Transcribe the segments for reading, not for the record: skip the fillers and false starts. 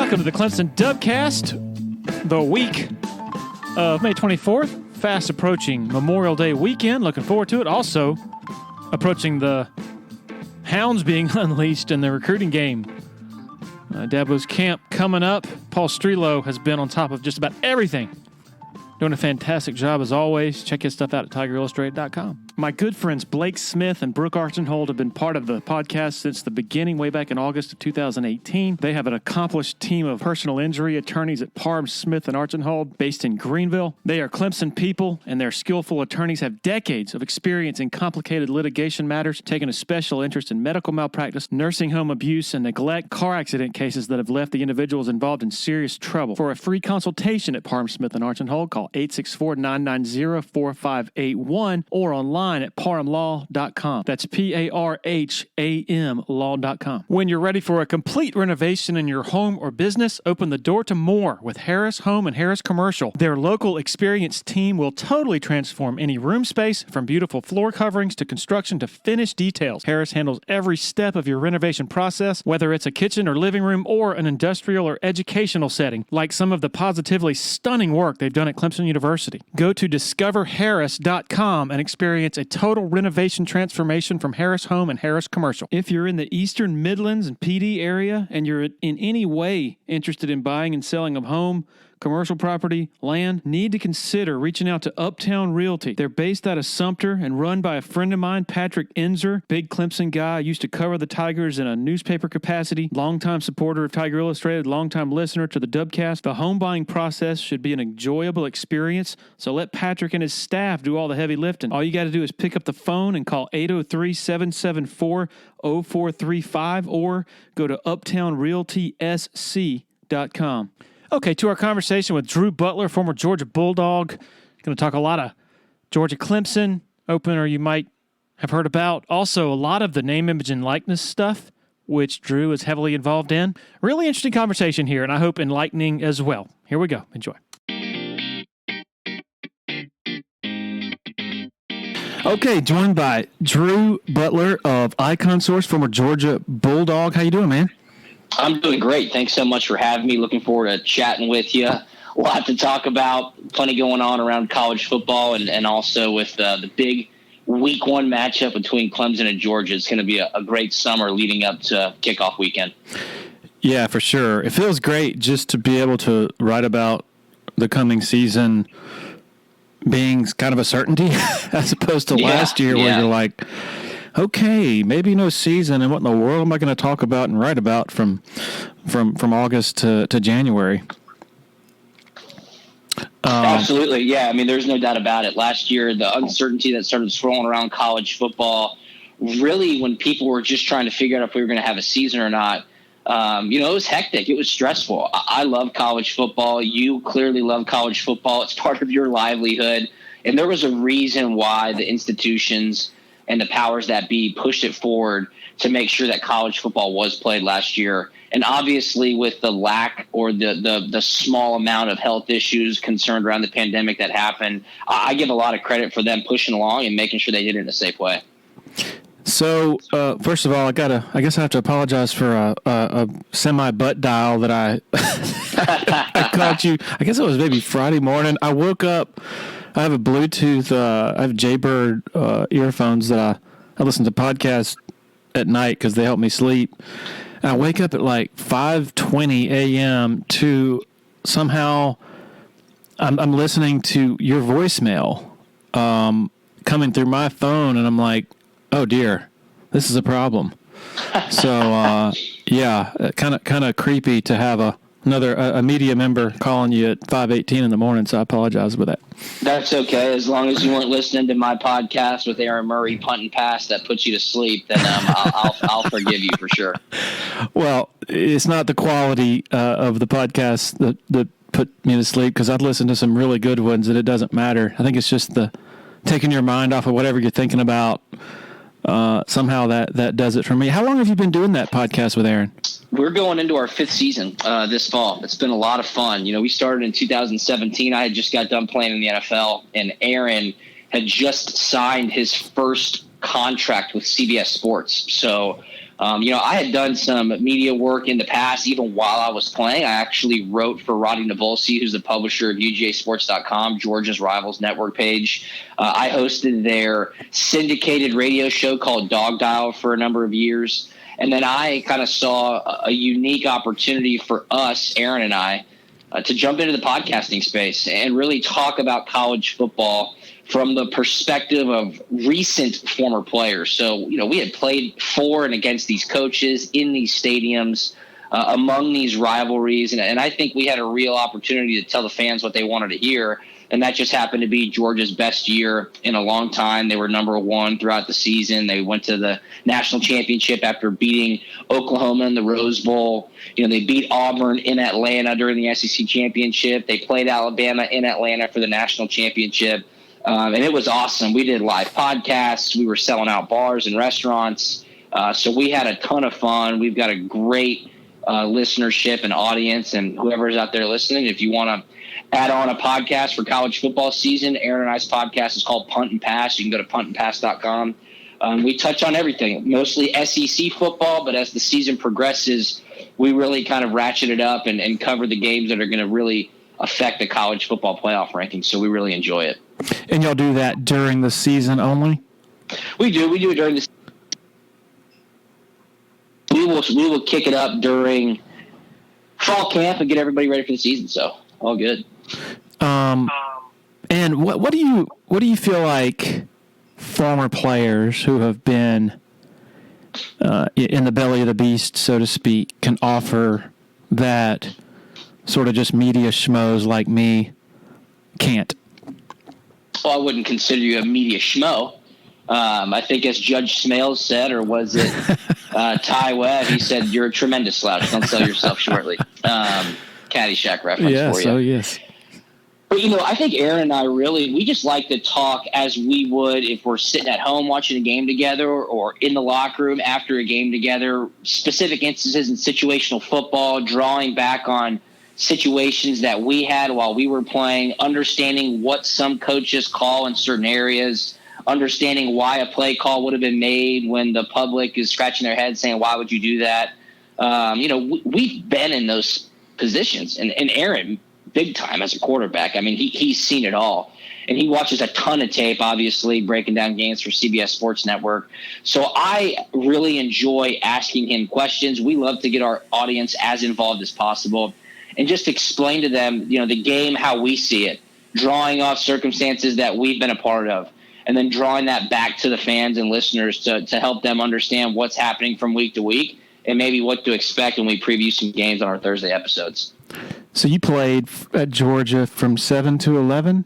Welcome to the Clemson Dubcast, the week of May 24th. Fast approaching Memorial Day weekend. Looking forward to it. Also, approaching the hounds being unleashed in the recruiting game. Dabo's camp coming up. Paul Strelo has been on top of just about everything. Doing a fantastic job as always. Check his stuff out at TigerIllustrated.com. My good friends Blake Smith and Brooke Archenhold have been part of the podcast since the beginning, way back in August of 2018. They have an accomplished team of personal injury attorneys at Parham, Smith, and Archenhold based in Greenville. They are Clemson people, and their skillful attorneys have decades of experience in complicated litigation matters, taking a special interest in medical malpractice, nursing home abuse, and neglect, car accident cases that have left the individuals involved in serious trouble. For a free consultation at Parham, Smith, and Archenhold, call 864-990-4581 or online at parhamlaw.com. That's P-A-R-H-A-M law.com. When you're ready for a complete renovation in your home or business, open the door to more with Harris Home and Harris Commercial. Their local experienced team will totally transform any room space, from beautiful floor coverings to construction to finished details. Harris handles every step of your renovation process, whether it's a kitchen or living room or an industrial or educational setting, like some of the positively stunning work they've done at Clemson University. Go to discoverharris.com and experience a total renovation transformation from Harris Home and Harris Commercial. If you're in the Eastern Midlands and PD area and you're in any way interested in buying and selling a home, commercial property, land, need to consider reaching out to Uptown Realty. They're based out of Sumter and run by a friend of mine, Patrick Enzer, big Clemson guy, used to cover the Tigers in a newspaper capacity, longtime supporter of Tiger Illustrated, longtime listener to the Dubcast. The home buying process should be an enjoyable experience, so let Patrick and his staff do all the heavy lifting. All you got to do is pick up the phone and call 803-774-0435 or go to uptownrealtysc.com. Okay, to our conversation with Drew Butler, former Georgia Bulldog. Going to talk a lot of Georgia Clemson opener you might have heard about. Also, a lot of the name, image, and likeness stuff, which Drew is heavily involved in. Really interesting conversation here, and I hope enlightening as well. Here we go. Enjoy. Okay, joined by Drew Butler of Icon Source, former Georgia Bulldog. How you doing, man? I'm doing great. Thanks so much for having me. Looking forward to chatting with you. A lot to talk about. Plenty going on around college football and also with the big week one matchup between Clemson and Georgia. It's going to be a great summer leading up to kickoff weekend. Yeah, for sure. It feels great just to be able to write about the coming season being kind of a certainty as opposed to last year where you're like, okay, maybe no season, and what in the world am I going to talk about and write about from August to January? Absolutely, yeah. I mean, there's no doubt about it. Last year, the uncertainty that started swirling around college football, really when people were just trying to figure out if we were going to have a season or not, it was hectic. It was stressful. I love college football. You clearly love college football. It's part of your livelihood. And there was a reason why the institutions and the powers that be pushed it forward to make sure that college football was played last year. And obviously with the lack or the small amount of health issues concerned around the pandemic that happened, I give a lot of credit for them pushing along and making sure they did it in a safe way. So, first of all, I guess I have to apologize for a semi-butt dial that I caught you. I guess it was maybe Friday morning. I woke up. I have a Bluetooth, I have Jaybird earphones that I listen to podcasts at night because they help me sleep. And I wake up at like 5:20 a.m. to somehow I'm listening to your voicemail coming through my phone, and I'm like, oh dear, this is a problem. So kind of creepy to have another media member calling you at 5:18 in the morning, so I apologize for that. That's okay. As long as you weren't listening to my podcast with Aaron Murray, Punt And Pass, that puts you to sleep, then I'll forgive you for sure. Well, it's not the quality of the podcast that put me to sleep, because I've listened to some really good ones, and it doesn't matter. I think it's just the taking your mind off of whatever you're thinking about. Somehow that does it for me. How long have you been doing that podcast with Aaron? We're going into our 5th season this fall. It's been a lot of fun. You know, we started in 2017. I had just got done playing in the NFL, and Aaron had just signed his first contract with CBS Sports. So I had done some media work in the past, even while I was playing. I actually wrote for Roddy Navolsi, who's the publisher of UGAsports.com, Georgia's Rivals Network page. I hosted their syndicated radio show called Dog Dial for a number of years. And then I kind of saw a unique opportunity for us, Aaron and I, to jump into the podcasting space and really talk about college football from the perspective of recent former players. So, we had played for and against these coaches in these stadiums, among these rivalries. And I think we had a real opportunity to tell the fans what they wanted to hear. And that just happened to be Georgia's best year in a long time. They were number one throughout the season. They went to the national championship after beating Oklahoma in the Rose Bowl. They beat Auburn in Atlanta during the SEC championship. They played Alabama in Atlanta for the national championship. And it was awesome. We did live podcasts. We were selling out bars and restaurants. So we had a ton of fun. We've got a great listenership and audience. And whoever's out there listening, if you want to add on a podcast for college football season, Aaron and I's podcast is called Punt and Pass. You can go to puntandpass.com. We touch on everything, mostly SEC football. But as the season progresses, we really kind of ratchet it up and cover the games that are going to really affect the college football playoff rankings. So we really enjoy it. And y'all do that during the season only? We do it during the season. We will kick it up during fall camp and get everybody ready for the season. So all good. And what do you feel like former players who have been in the belly of the beast, so to speak, can offer that sort of just media schmoes like me can't? Well, I wouldn't consider you a media schmo. I think as Judge Smales said, or was it Ty Webb, he said, "You're a tremendous slouch. Don't sell yourself shortly." Caddyshack reference for you. Yes. But, I think Aaron and I we just like to talk as we would if we're sitting at home watching a game together or in the locker room after a game together, specific instances in situational football, drawing back on situations that we had while we were playing, understanding what some coaches call in certain areas, understanding why a play call would have been made when the public is scratching their head saying, why would you do that? We've been in those positions. And Aaron, big time as a quarterback, I mean, he's seen it all. And he watches a ton of tape, obviously, breaking down games for CBS Sports Network. So I really enjoy asking him questions. We love to get our audience as involved as possible and just explain to them, the game, how we see it, drawing off circumstances that we've been a part of, and then drawing that back to the fans and listeners to help them understand what's happening from week to week and maybe what to expect when we preview some games on our Thursday episodes. So you played at Georgia from 7 to 11?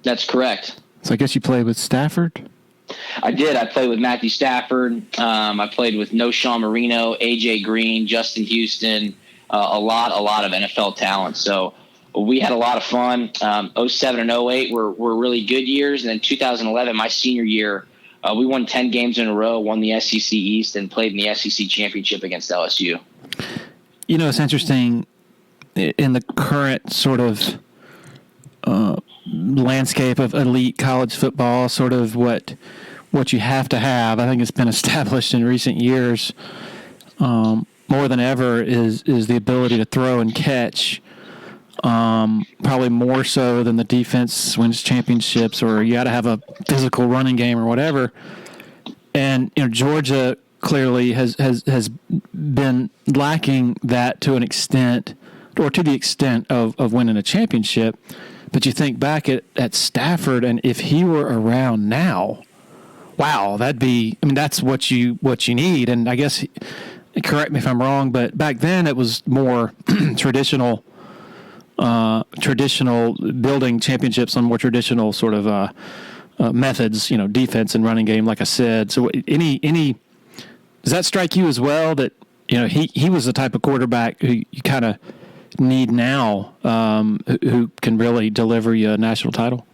That's correct. So I guess you played with Stafford? I did. I played with Matthew Stafford. I played with Sean Marino, A.J. Green, Justin Houston, a lot of NFL talent. So we had a lot of fun. 07 and 08 were really good years. And then 2011, my senior year, we won 10 games in a row, won the SEC East, and played in the SEC Championship against LSU. It's interesting in the current sort of landscape of elite college football, sort of what you have to have. I think it's been established in recent years more than ever is the ability to throw and catch. Probably more so than the defense wins championships, or you got to have a physical running game or whatever. And Georgia clearly has been lacking that to an extent, or to the extent of winning a championship. But you think back at Stafford, and if he were around now, wow, that's what you need. And I guess, correct me if I'm wrong, but back then it was more traditional building championships on more traditional sort of methods, defense and running game, like I said. So any does that strike you as well, that he was the type of quarterback who you kind of need now, who can really deliver you a national title?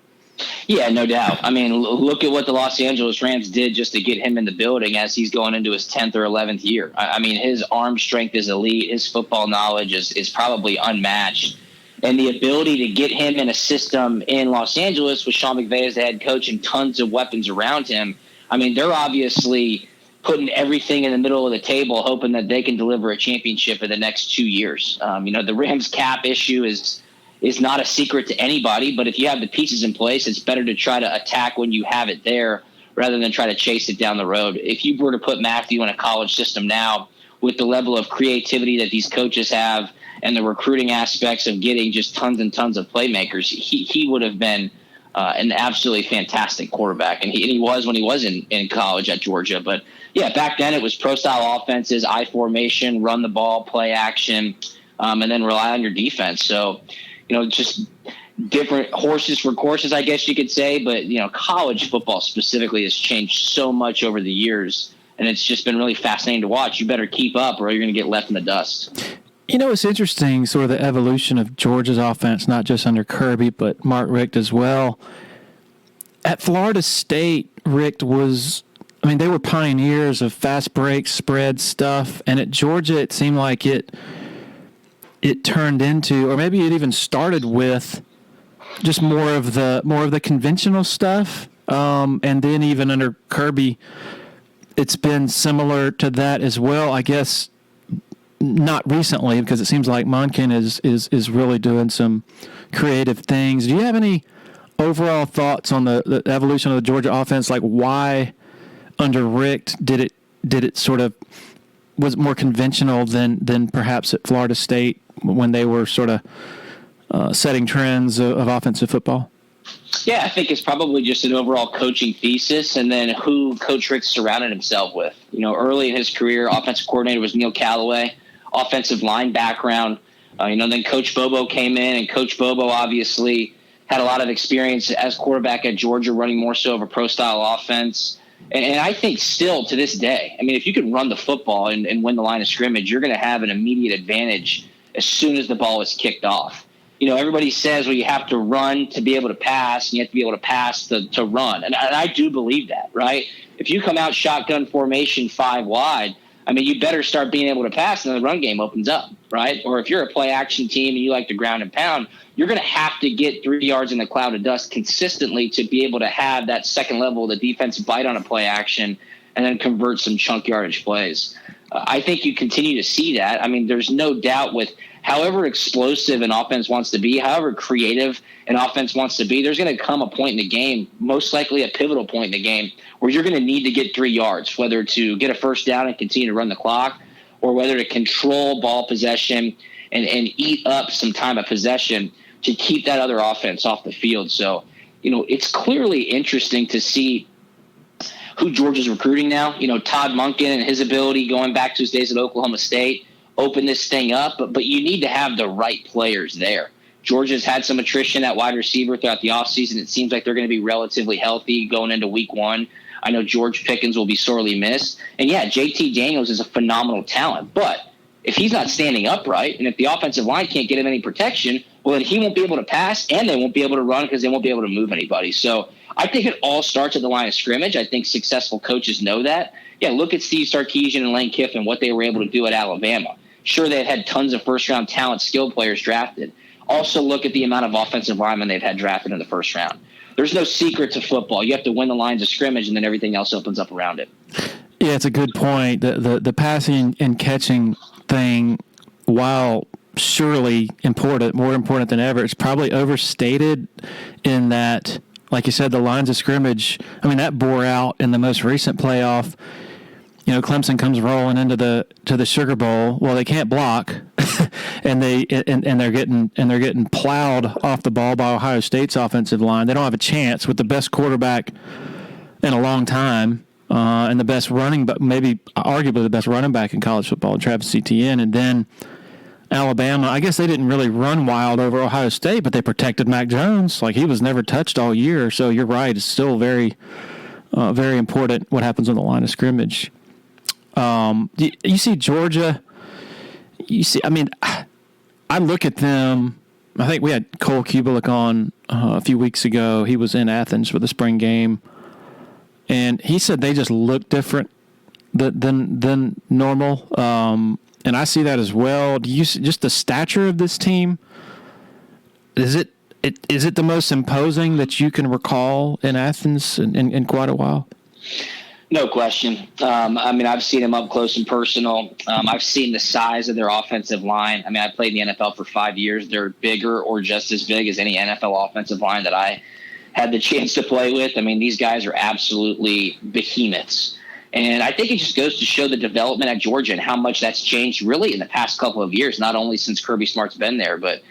Yeah, no doubt. I mean, look at what the Los Angeles Rams did just to get him in the building as he's going into his 10th or 11th year. I mean, his arm strength is elite. His football knowledge is probably unmatched. And the ability to get him in a system in Los Angeles with Sean McVay as the head coach and tons of weapons around him, I mean, they're obviously putting everything in the middle of the table, hoping that they can deliver a championship in the next 2 years. The Rams cap issue is not a secret to anybody, but if you have the pieces in place, it's better to try to attack when you have it there rather than try to chase it down the road. If you were to put Matthew in a college system now with the level of creativity that these coaches have and the recruiting aspects of getting just tons and tons of playmakers, he would have been an absolutely fantastic quarterback. And he was when he was in college at Georgia. But, yeah, back then it was pro-style offenses, I formation, run the ball, play action, and then rely on your defense. So, just different horses for courses, I guess you could say. But, college football specifically has changed so much over the years, and it's just been really fascinating to watch. You better keep up or you're going to get left in the dust. It's interesting, sort of the evolution of Georgia's offense, not just under Kirby, but Mark Richt as well. At Florida State, Richt was, they were pioneers of fast break, spread stuff, and at Georgia it seemed like it turned into, or maybe it even started with, just more of the conventional stuff, and then even under Kirby, it's been similar to that as well. I guess not recently, because it seems like Monken is really doing some creative things. Do you have any overall thoughts on the evolution of the Georgia offense? Like, why under Richt did it sort of was more conventional than perhaps at Florida State when they were sort of setting trends of offensive football? Yeah, I think it's probably just an overall coaching thesis, and then who Coach Richt surrounded himself with. Early in his career, offensive coordinator was Neil Callaway, offensive line background. Then Coach Bobo came in, and Coach Bobo obviously had a lot of experience as quarterback at Georgia, running more so of a pro-style offense. And I think still to this day, if you can run the football and win the line of scrimmage, you're going to have an immediate advantage as soon as the ball is kicked off. Everybody says, well, you have to run to be able to pass, and you have to be able to pass to run. And I do believe that, right? If you come out shotgun formation 5 wide, you better start being able to pass, and then the run game opens up, right? Or if you're a play-action team and you like to ground and pound, you're going to have to get 3 yards in the cloud of dust consistently to be able to have that second level of the defense bite on a play action and then convert some chunk yardage plays. I think you continue to see that. There's no doubt with however explosive an offense wants to be, however creative an offense wants to be, there's going to come a point in the game, most likely a pivotal point in the game, where you're going to need to get 3 yards, whether to get a first down and continue to run the clock, or whether to control ball possession and eat up some time of possession to keep that other offense off the field. So, it's clearly interesting to see who Georgia's recruiting now. Todd Monken and his ability going back to his days at Oklahoma State open this thing up, but you need to have the right players there. Georgia's had some attrition at wide receiver throughout the offseason. It seems like they're going to be relatively healthy going into week 1. I know George Pickens will be sorely missed. And, yeah, JT Daniels is a phenomenal talent. But if he's not standing upright and if the offensive line can't get him any protection, well, then he won't be able to pass and they won't be able to run because they won't be able to move anybody. So I think it all starts at the line of scrimmage. I think successful coaches know that. Yeah, look at Steve Sarkisian and Lane Kiffin, what they were able to do at Alabama. Sure, they've had tons of first-round talent, skilled players drafted. Also look at the amount of offensive linemen they've had drafted in the first round. There's no secret to football. You have to win the lines of scrimmage, and then everything else opens up around it. Yeah, it's a good point. The passing and catching thing, while surely important, more important than ever, it's probably overstated in that, like you said, the lines of scrimmage, that bore out in the most recent playoff. Clemson comes rolling into the Sugar Bowl. Well, they can't block, and they're getting plowed off the ball by Ohio State's offensive line. They don't have a chance with the best quarterback in a long time, and the best maybe arguably the best running back in college football, Travis Etienne. And then Alabama, I guess they didn't really run wild over Ohio State, but they protected Mac Jones. Like, he was never touched all year. So you're right; it's still very, very important what happens on the line of scrimmage. You see Georgia, I look at them. I think we had Cole Kubelik on a few weeks ago. He was in Athens for the spring game, and he said they just look different than normal. And I see that as well. Do you just the stature of this team? Is it the most imposing that you can recall in Athens in quite a while? No question. I mean, I've seen him up close and personal. I've seen the size of their offensive line. I mean, I played in the NFL for 5 years. They're bigger or just as big as any NFL offensive line that I had the chance to play with. I mean, these guys are absolutely behemoths. And I think it just goes to show the development at Georgia and how much that's changed really in the past couple of years, not only since Kirby Smart's been there, but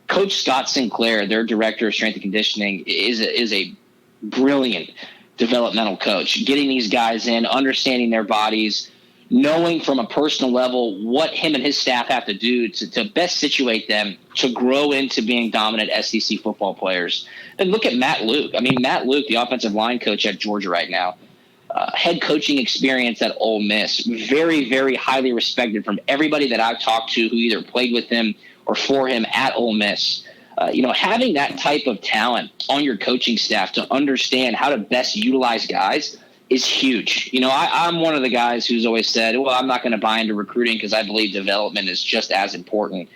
Coach Scott Sinclair, their director of strength and conditioning, is a brilliant developmental coach, getting these guys in, understanding their bodies, knowing from a personal level what him and his staff have to do to best situate them to grow into being dominant SEC football players. And look at Matt Luke. I mean, Matt Luke, the offensive line coach at Georgia right now, head coaching experience at Ole Miss, very, very highly respected from everybody that I've talked to who either played with him or for him at Ole Miss. Having that type of talent on your coaching staff to understand how to best utilize guys is huge. I'm one of the guys who's always said, well, I'm not going to buy into recruiting because I believe development is just as important.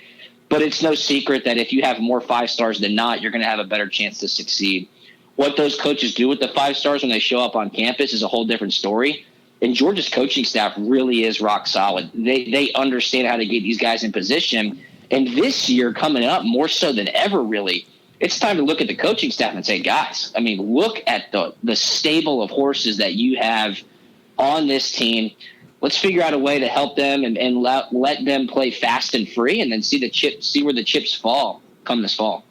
But it's no secret that if you have more 5 stars than not, you're going to have a better chance to succeed. What those coaches do with the 5 stars when they show up on campus is a whole different story. And Georgia's coaching staff really is rock solid. They understand how to get these guys in position. And this year coming up more so than ever, really, it's time to look at the coaching staff and say, guys, I mean, look at the stable of horses that you have on this team. Let's figure out a way to help them and let them play fast and free and then see where the chips fall come this fall.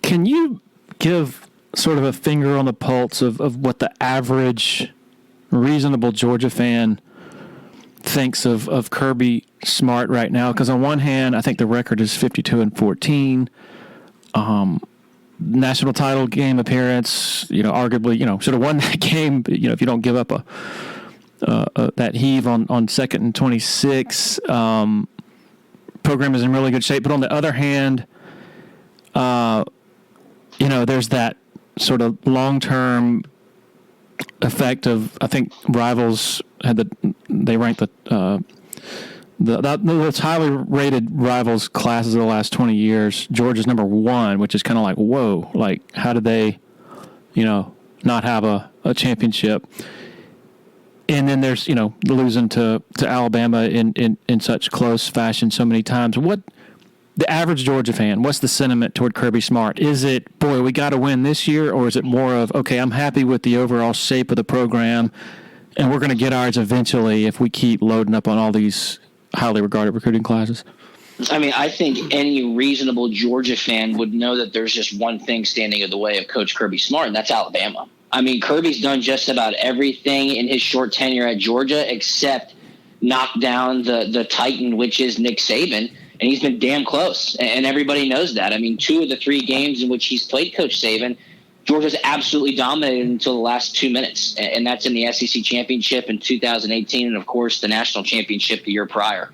Can you give sort of a finger on the pulse of what the average reasonable Georgia fan thinks of Kirby Smart right now? Because on one hand, I think the record is 52-14. National title game appearance, arguably, should have won that game. But, if you don't give up that heave on 2nd and 26, program is in really good shape. But on the other hand, there's that sort of long-term effect of, I think Rivals they ranked the most highly rated Rivals classes of the last 20 years. Georgia's number 1, which is kind of like, whoa, like how did they, not have a championship? And then there's, losing to Alabama in such close fashion so many times. What the average Georgia fan, what's the sentiment toward Kirby Smart? Is it, boy, we got to win this year? Or is it more of, okay, I'm happy with the overall shape of the program and we're going to get ours eventually if we keep loading up on all these highly regarded recruiting classes? I mean, I think any reasonable Georgia fan would know that there's just one thing standing in the way of Coach Kirby Smart, and that's Alabama. I mean, Kirby's done just about everything in his short tenure at Georgia except knock down the Titan, which is Nick Saban, and he's been damn close, and everybody knows that. I mean, 2 of the 3 games in which he's played Coach Saban, Georgia's absolutely dominated until the last 2 minutes, and that's in the SEC championship in 2018 and, of course, the national championship the year prior.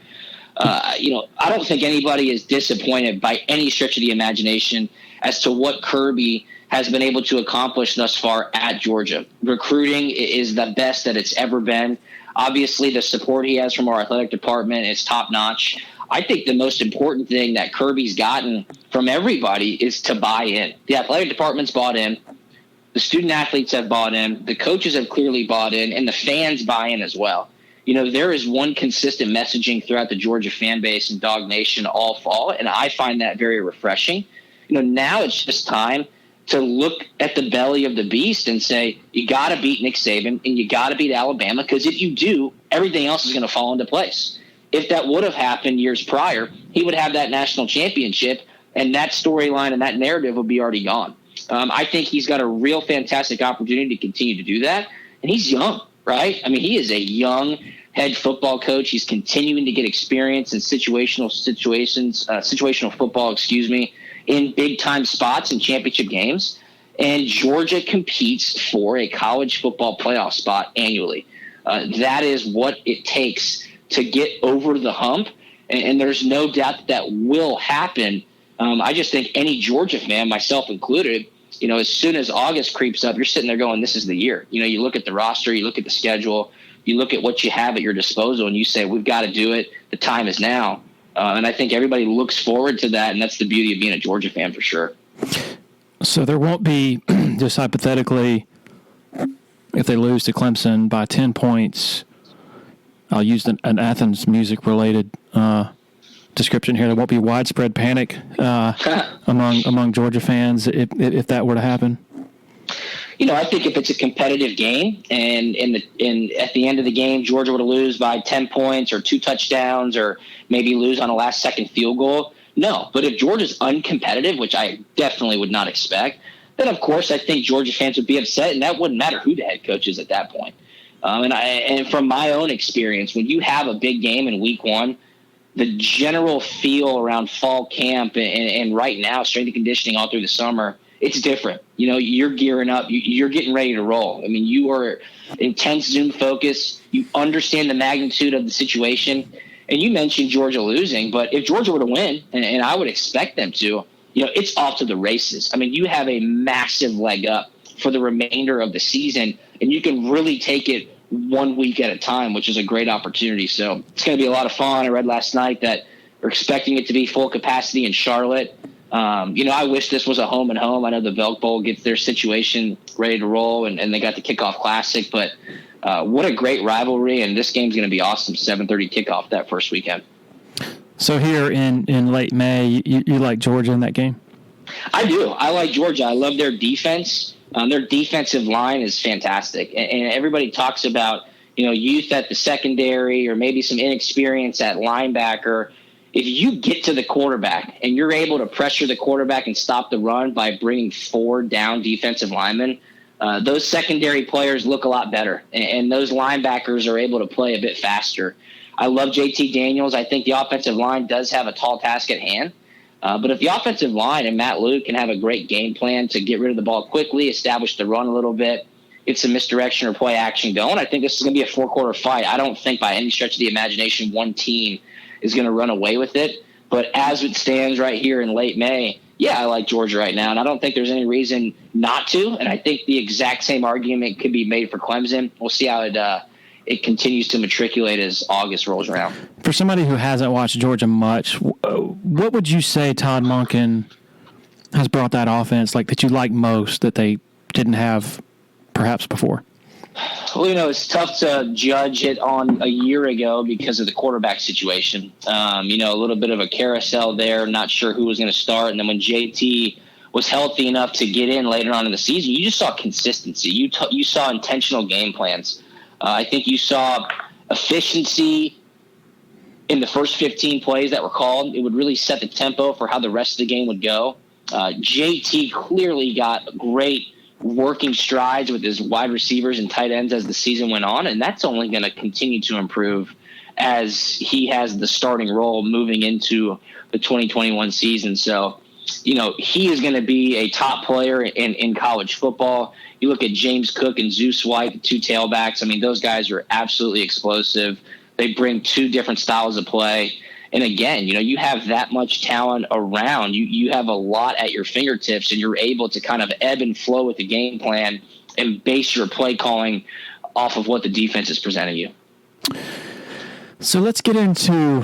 I don't think anybody is disappointed by any stretch of the imagination as to what Kirby has been able to accomplish thus far at Georgia. Recruiting is the best that it's ever been. Obviously, the support he has from our athletic department is top-notch. I think the most important thing that Kirby's gotten from everybody is to buy in. The athletic department's bought in. The student athletes have bought in. The coaches have clearly bought in, and the fans buy in as well. There is one consistent messaging throughout the Georgia fan base and Dog Nation all fall, and I find that very refreshing. Now it's just time to look at the belly of the beast and say, you got to beat Nick Saban and you got to beat Alabama, because if you do, everything else is going to fall into place. If that would have happened years prior, he would have that national championship, and that storyline and that narrative would be already gone. I think he's got a real fantastic opportunity to continue to do that, and he's young, right? I mean, he is a young head football coach. He's continuing to get experience in situational football, in big-time spots in championship games, and Georgia competes for a college football playoff spot annually. That is what it takes to get over the hump, and there's no doubt that will happen. I just think any Georgia fan, myself included, as soon as August creeps up, you're sitting there going, this is the year. You look at the roster, you look at the schedule, you look at what you have at your disposal, and you say, we've got to do it. The time is now. And I think everybody looks forward to that, and that's the beauty of being a Georgia fan for sure. So there won't be, just hypothetically, if they lose to Clemson by 10 points, I'll use an Athens music-related description here. There won't be widespread panic among Georgia fans if that were to happen. I think if it's a competitive game and at the end of the game, Georgia were to lose by 10 points or 2 touchdowns or maybe lose on a last-second field goal, no. But if Georgia's uncompetitive, which I definitely would not expect, then, of course, I think Georgia fans would be upset, and that wouldn't matter who the head coach is at that point. And from my own experience, when you have a big game in week 1, the general feel around fall camp and right now strength and conditioning all through the summer, it's different. You're gearing up. You're getting ready to roll. I mean, you are intense Zoom focus. You understand the magnitude of the situation. And you mentioned Georgia losing, but if Georgia were to win, and I would expect them to, it's off to the races. I mean, you have a massive leg up for the remainder of the season, and you can really take it 1 week at a time, which is a great opportunity. So it's going to be a lot of fun. I read last night that they're expecting it to be full capacity in Charlotte. I wish this was a home and home. I know the Belk Bowl gets their situation ready to roll, and they got the kickoff classic, but what a great rivalry, and this game's going to be awesome. 7:30 kickoff that first weekend. So here in late May, you like Georgia in that game? I do. I like Georgia. I love their defense. Their defensive line is fantastic, and everybody talks about youth at the secondary or maybe some inexperience at linebacker. If you get to the quarterback and you're able to pressure the quarterback and stop the run by bringing 4 down defensive linemen, those secondary players look a lot better, and those linebackers are able to play a bit faster. I love JT Daniels. I think the offensive line does have a tall task at hand. But if the offensive line and Matt Luke can have a great game plan to get rid of the ball quickly, establish the run a little bit, get some misdirection or play action going, I think this is going to be a 4-quarter fight. I don't think by any stretch of the imagination one team is going to run away with it. But as it stands right here in late May, yeah, I like Georgia right now, and I don't think there's any reason not to. And I think the exact same argument could be made for Clemson. We'll see how it continues to matriculate as August rolls around. For somebody who hasn't watched Georgia much, what would you say Todd Monken has brought that offense that you like most that they didn't have perhaps before? Well, it's tough to judge it on a year ago because of the quarterback situation. A little bit of a carousel there, not sure who was going to start. And then when JT was healthy enough to get in later on in the season, you just saw consistency. You saw intentional game plans. I think you saw efficiency in the first 15 plays that were called. It would really set the tempo for how the rest of the game would go. JT clearly got great working strides with his wide receivers and tight ends as the season went on, and that's only going to continue to improve as he has the starting role moving into the 2021 season. So, he is going to be a top player in college football. You look at James Cook and Zeus White, the 2 tailbacks. I mean, those guys are absolutely explosive. They bring 2 different styles of play. And again, you have that much talent around. You have a lot at your fingertips, and you're able to kind of ebb and flow with the game plan and base your play calling off of what the defense is presenting you. So let's get into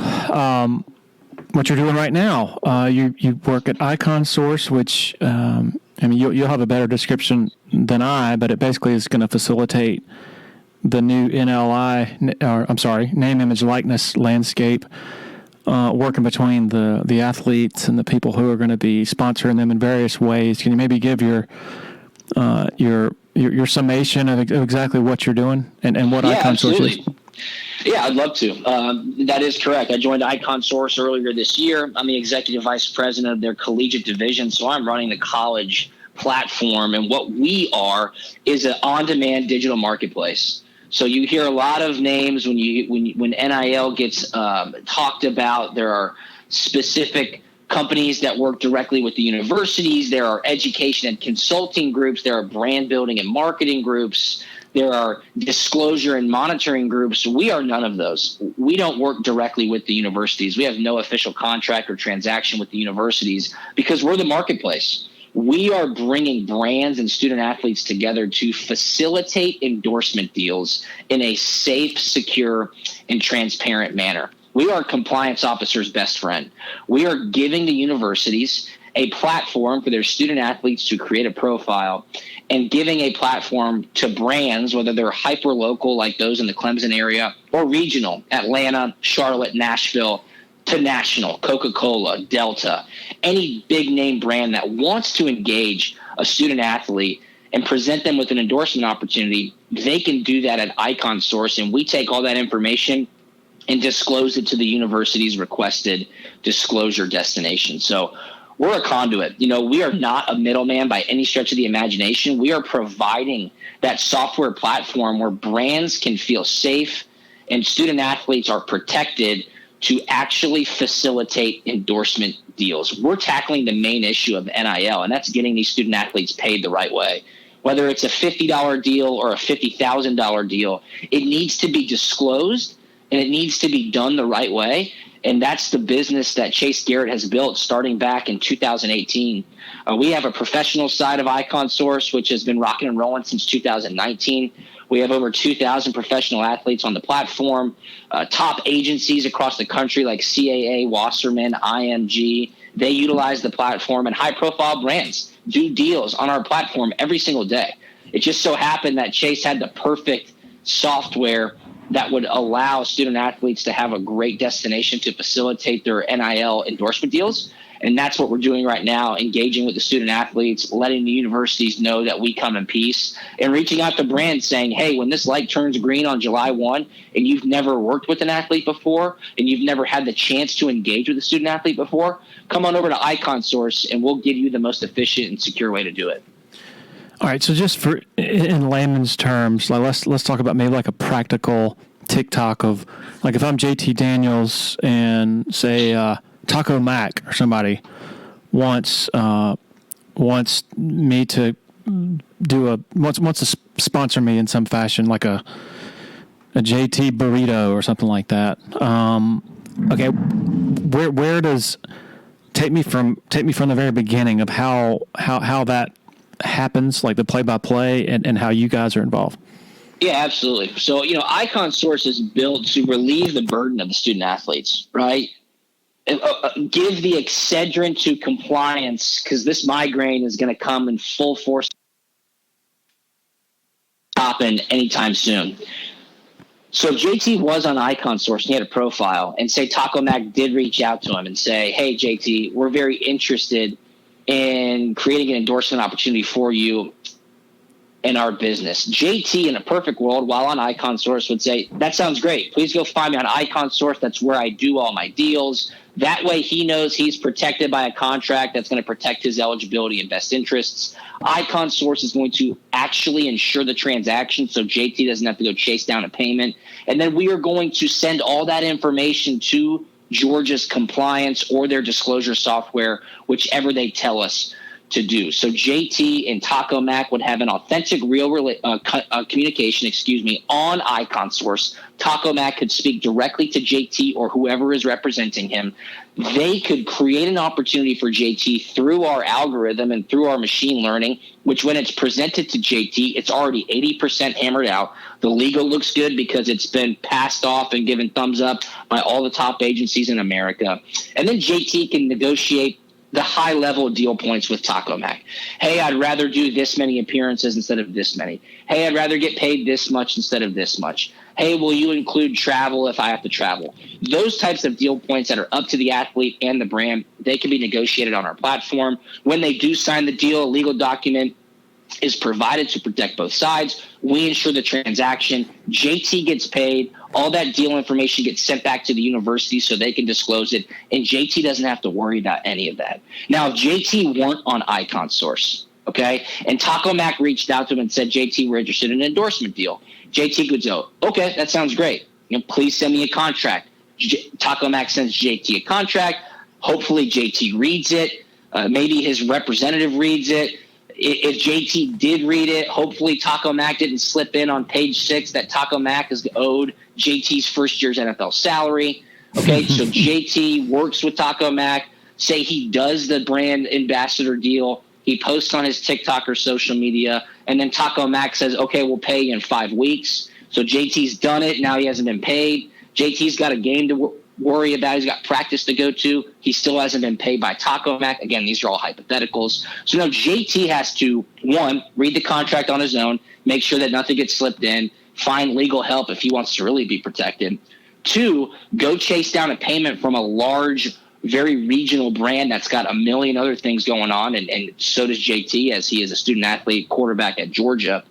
what you're doing right now. You work at Icon Source, which you'll have a better description than I, but it basically is going to facilitate the new name, image, likeness landscape. Working between the athletes and the people who are going to be sponsoring them in various ways. Can you maybe give your summation of exactly what you're doing and what Icon Source is? Yeah, I'd love to. That is correct. I joined Icon Source earlier this year. I'm the executive vice president of their collegiate division, so I'm running the college platform. And what we are is an on-demand digital marketplace. So you hear a lot of names when NIL gets talked about. There are specific companies that work directly with the universities. There are education and consulting groups. There are brand building and marketing groups. There are disclosure and monitoring groups. We are none of those. We don't work directly with the universities. We have no official contract or transaction with the universities because we're the marketplace. We are bringing brands and student athletes together to facilitate endorsement deals in a safe, secure, and transparent manner. We are compliance officers' best friend. We are giving the universities a platform for their student athletes to create a profile, and giving a platform to brands, whether they're hyper local like those in the Clemson area or regional, Atlanta, Charlotte, Nashville, to national, Coca-Cola, Delta, any big name brand that wants to engage a student athlete and present them with an endorsement opportunity. They can do that at Icon Source, and we take all that information and disclose it to the university's requested disclosure destination. So we're a conduit. We are not a middleman by any stretch of the imagination. We are providing that software platform where brands can feel safe and student athletes are protected to actually facilitate endorsement deals. We're tackling the main issue of NIL, and that's getting these student athletes paid the right way. Whether it's a $50 deal or a $50,000 deal, it needs to be disclosed and it needs to be done the right way. And that's the business that Chase Garrett has built starting back in 2018. We have a professional side of Icon Source, which has been rocking and rolling since 2019. We have over 2,000 professional athletes on the platform, top agencies across the country like CAA, Wasserman, IMG. They utilize the platform, and high-profile brands do deals on our platform every single day. It just so happened that Chase had the perfect software that would allow student athletes to have a great destination to facilitate their NIL endorsement deals. And that's what we're doing right now, engaging with the student athletes, letting the universities know that we come in peace, and reaching out to brands saying, hey, when this light turns green on July 1 and you've never worked with an athlete before and you've never had the chance to engage with a student athlete before, come on over to Icon Source and we'll give you the most efficient and secure way to do it. All right, so just for in layman's terms, like let's talk about maybe like a practical TikTok of, like, if I'm JT Daniels and say Taco Mac or somebody wants me to wants to sponsor me in some fashion, like a JT burrito or something like that. Okay, where does take me from the very beginning of how that happens, like the play-by-play, and how you guys are involved? Yeah, absolutely. So, Icon Source is built to relieve the burden of the student athletes, right? Give the Excedrin to compliance, because this migraine is going to come in full force, happen anytime soon. So JT was on Icon Source and he had a profile, and say Taco Mac did reach out to him and say, hey, JT, we're very interested in creating an endorsement opportunity for you in our business. JT, in a perfect world, while on Icon Source, would say, that sounds great. Please go find me on Icon Source. That's where I do all my deals. That way he knows he's protected by a contract that's going to protect his eligibility and best interests. Icon Source is going to actually ensure the transaction so JT doesn't have to go chase down a payment. And then we are going to send all that information to Georgia's compliance or their disclosure software, whichever they tell us to do. So JT and Taco Mac would have an authentic, real communication, on Icon Source. Taco Mac could speak directly to JT or whoever is representing him. They could create an opportunity for JT through our algorithm and through our machine learning, which when it's presented to JT, it's already 80% hammered out. The legal looks good because it's been passed off and given thumbs up by all the top agencies in America. And then JT can negotiate the high-level deal points with Taco Mac. Hey, I'd rather do this many appearances instead of this many. Hey, I'd rather get paid this much instead of this much. Hey, will you include travel if I have to travel? Those types of deal points that are up to the athlete and the brand, they can be negotiated on our platform. When they do sign the deal, a legal document is provided to protect both sides. We ensure the transaction. JT gets paid. All that deal information gets sent back to the university so they can disclose it, and JT doesn't have to worry about any of that. Now, if JT weren't on Icon Source, okay, and Taco Mac reached out to him and said, JT, we're interested in an endorsement deal, JT could go, okay, that sounds great. Please send me a contract. Taco Mac sends JT a contract. Hopefully JT reads it. Maybe his representative reads it. If JT did read it, hopefully Taco Mac didn't slip in on page 6 that Taco Mac is owed JT's first year's NFL salary. Okay, so JT works with Taco Mac. Say he does the brand ambassador deal. He posts on his TikTok or social media, and then Taco Mac says, okay, we'll pay you in 5 weeks. So JT's done it. Now he hasn't been paid. JT's got a game worry about. He's got practice to go to. He still hasn't been paid by Taco Mac. Again, these are all hypotheticals. So now JT has to, one, read the contract on his own, make sure that nothing gets slipped in, find legal help if he wants to really be protected. Two, go chase down a payment from a large, very regional brand that's got a million other things going on, and so does JT, as he is a student athlete quarterback at Georgia.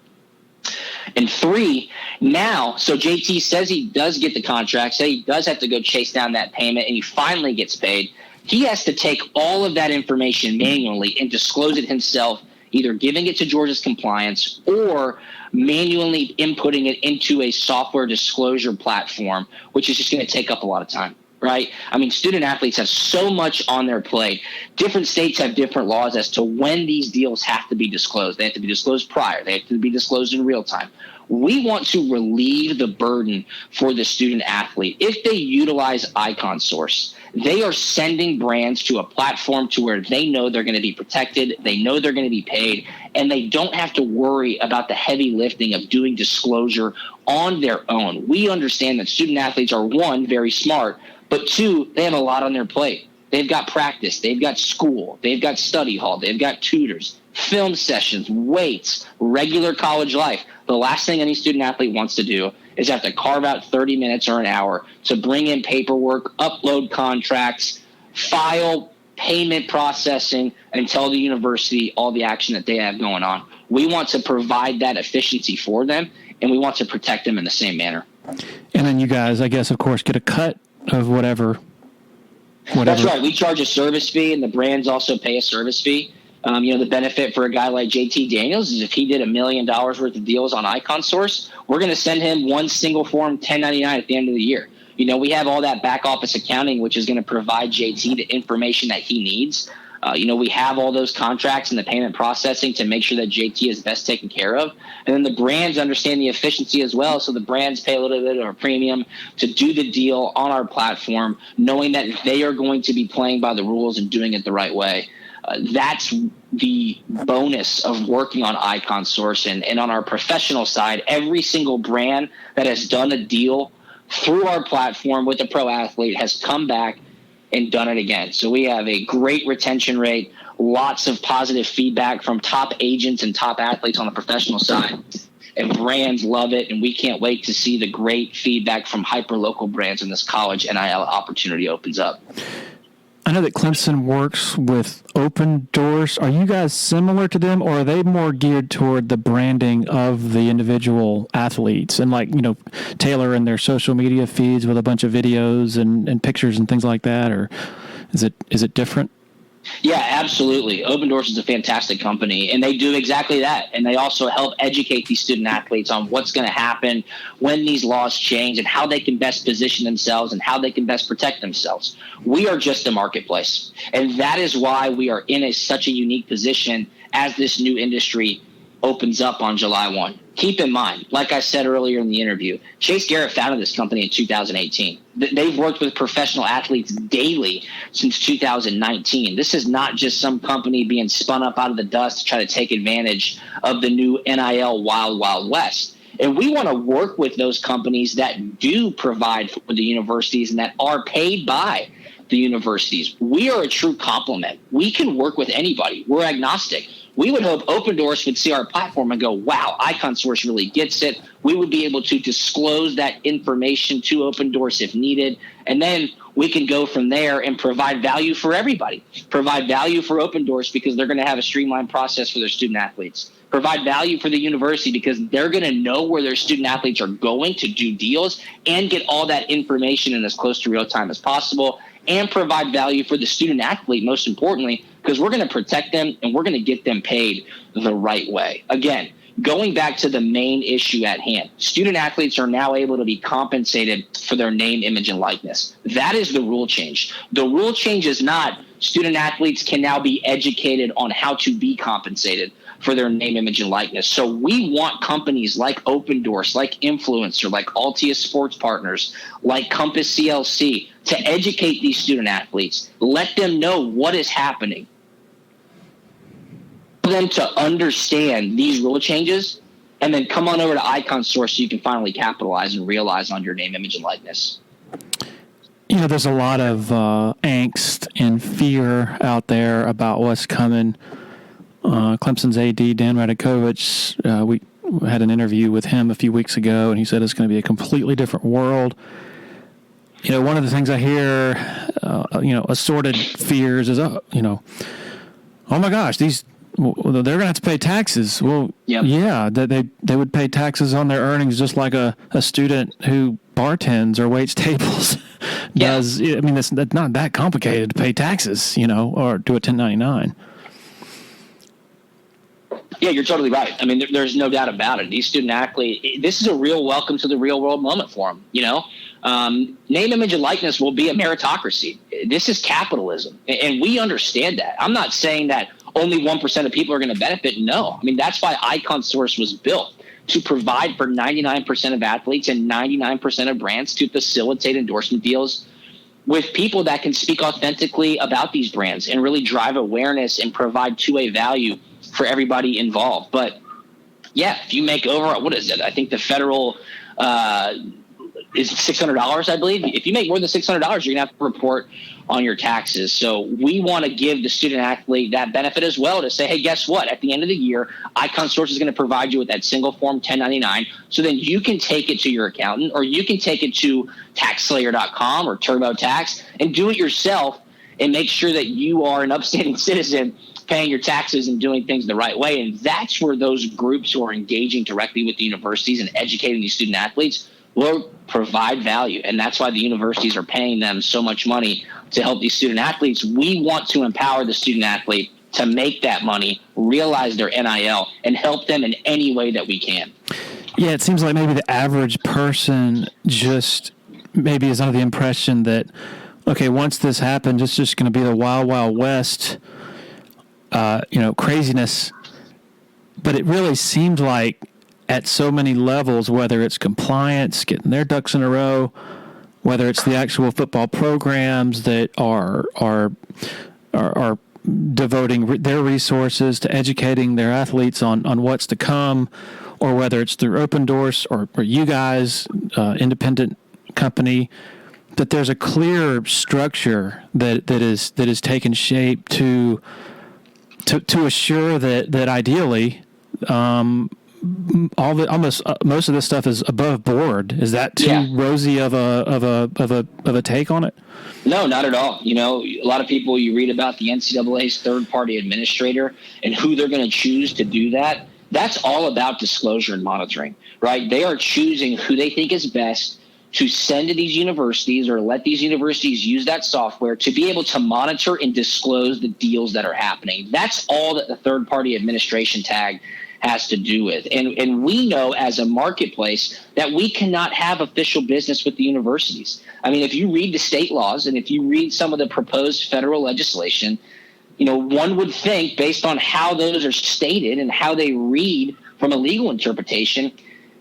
And three, now, so JT says he does get the contract, say he does have to go chase down that payment, and he finally gets paid. He has to take all of that information manually and disclose it himself, either giving it to Georgia's compliance or manually inputting it into a software disclosure platform, which is just going to take up a lot of time. Right? I mean, student athletes have so much on their plate. Different states have different laws as to when these deals have to be disclosed. They have to be disclosed prior. They have to be disclosed in real time. We want to relieve the burden for the student athlete. If they utilize Icon Source, they are sending brands to a platform to where they know they're going to be protected, they know they're going to be paid, and they don't have to worry about the heavy lifting of doing disclosure on their own. We understand that student athletes are, one, very smart, but two, they have a lot on their plate. They've got practice, they've got school, they've got study hall, they've got tutors, film sessions, weights, regular college life. The last thing any student athlete wants to do is have to carve out 30 minutes or an hour to bring in paperwork, upload contracts, file payment processing, and tell the university all the action that they have going on. We want to provide that efficiency for them, and we want to protect them in the same manner. And then you guys, I guess, of course, get a cut of whatever. That's right. We charge a service fee, and the brands also pay a service fee. The benefit for a guy like JT Daniels is if he did $1 million worth of deals on Icon Source, we're going to send him one single form 1099 at the end of the year. We have all that back office accounting, which is going to provide JT the information that he needs. We have all those contracts and the payment processing to make sure that JT is best taken care of. And then the brands understand the efficiency as well. So the brands pay a little bit of a premium to do the deal on our platform, knowing that they are going to be playing by the rules and doing it the right way. That's the bonus of working on Icon Source. And on our professional side, every single brand that has done a deal through our platform with a pro athlete has come back and done it again. So we have a great retention rate, lots of positive feedback from top agents and top athletes on the professional side. And brands love it, and we can't wait to see the great feedback from hyper-local brands when this college NIL opportunity opens up. I know that Clemson works with Open Doors. Are you guys similar to them, or are they more geared toward the branding of the individual athletes and tailoring their social media feeds with a bunch of videos and pictures and things like that? Or is it different? Yeah, absolutely. Open Doors is a fantastic company, and they do exactly that. And they also help educate these student athletes on what's going to happen when these laws change and how they can best position themselves and how they can best protect themselves. We are just a marketplace, and that is why we are in such a unique position as this new industry opens up on July 1. Keep in mind, like I said earlier in the interview, Chase Garrett founded this company in 2018. They've worked with professional athletes daily since 2019. This is not just some company being spun up out of the dust to try to take advantage of the new NIL Wild Wild West. And we want to work with those companies that do provide for the universities and that are paid by the universities. We are a true complement. We can work with anybody. We're agnostic. We would hope Open Doors would see our platform and go, wow, Icon Source really gets it. We would be able to disclose that information to Open Doors if needed. And then we can go from there and provide value for everybody. Provide value for Open Doors because they're going to have a streamlined process for their student athletes. Provide value for the university because they're going to know where their student athletes are going to do deals and get all that information in as close to real time as possible. And provide value for the student athlete, most importantly, because we're going to protect them and we're going to get them paid the right way. Again, going back to the main issue at hand, student athletes are now able to be compensated for their name, image, and likeness. That is the rule change. The rule change is not student athletes can now be educated on how to be compensated for their name, image, and likeness. So we want companies like Open Doors, like Influencer, like Altius Sports Partners, like Compass CLC to educate these student athletes. Let them know what is happening. For them to understand these rule changes, and then come on over to Icon Source so you can finally capitalize and realize on your name, image, and likeness. there's a lot of angst and fear out there about what's coming. Clemson's AD, Dan Radakovich, we had an interview with him a few weeks ago, and he said it's going to be a completely different world. One of the things I hear, assorted fears is, oh my gosh, they're going to have to pay taxes. Well, yep. Yeah, they would pay taxes on their earnings just like a student who bartends or waits tables does. I mean, that's not that complicated to pay taxes, or do a 1099. Yeah, you're totally right. I mean, there's no doubt about it. These student athletes, this is a real welcome to the real world moment for them. Name, image, and likeness will be a meritocracy. This is capitalism, and we understand that. I'm not saying that only 1% of people are going to benefit. No. I mean, that's why Icon Source was built, to provide for 99% of athletes and 99% of brands to facilitate endorsement deals with people that can speak authentically about these brands and really drive awareness and provide two-way value for everybody involved. But yeah, if you make over, what is it? I think the federal is $600, I believe. If you make more than $600, you're going to have to report on your taxes. So we want to give the student athlete that benefit as well, to say, hey, guess what? At the end of the year, Icon Source is going to provide you with that single form 1099. So then you can take it to your accountant, or you can take it to taxslayer.com or TurboTax and do it yourself and make sure that you are an upstanding citizen paying your taxes and doing things the right way. And that's where those groups who are engaging directly with the universities and educating these student athletes will provide value. And that's why the universities are paying them so much money to help these student athletes. We want to empower the student athlete to make that money, realize their NIL, and help them in any way that we can. Yeah, it seems like maybe the average person just maybe is under the impression that, okay, once this happens, it's just going to be the wild, wild west, craziness. But it really seemed like at so many levels, whether it's compliance, getting their ducks in a row, whether it's the actual football programs that are devoting their resources to educating their athletes on what's to come, or whether it's through Open Doors or you guys, independent company, that there's a clear structure that is taking shape to assure that ideally, most of this stuff is above board. Is that too rosy of a take on it? No, not at all. A lot of people, you read about the NCAA's third-party administrator and who they're going to choose to do that. That's all about disclosure and monitoring, right? They are choosing who they think is best to send to these universities, or let these universities use that software to be able to monitor and disclose the deals that are happening. That's all that the third-party administration tag has to do with. And we know as a marketplace that we cannot have official business with the universities. I mean, if you read the state laws and if you read some of the proposed federal legislation, one would think, based on how those are stated and how they read from a legal interpretation,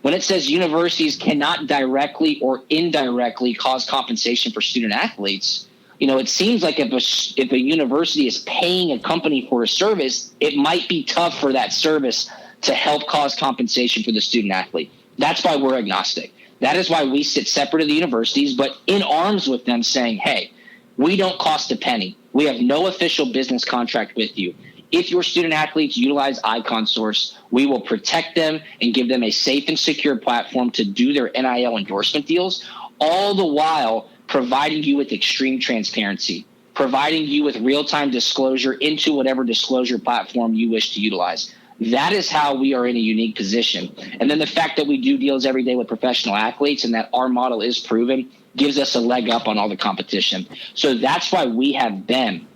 when it says universities cannot directly or indirectly cause compensation for student athletes, it seems like if a university is paying a company for a service, it might be tough for that service to help cause compensation for the student athlete. That's why we're agnostic. That is why we sit separate of the universities, but in arms with them, saying, hey, we don't cost a penny. We have no official business contract with you. If your student athletes utilize Icon Source, we will protect them and give them a safe and secure platform to do their NIL endorsement deals, all the while providing you with extreme transparency, providing you with real-time disclosure into whatever disclosure platform you wish to utilize. That is how we are in a unique position. And then the fact that we do deals every day with professional athletes and that our model is proven gives us a leg up on all the competition. So that's why we have been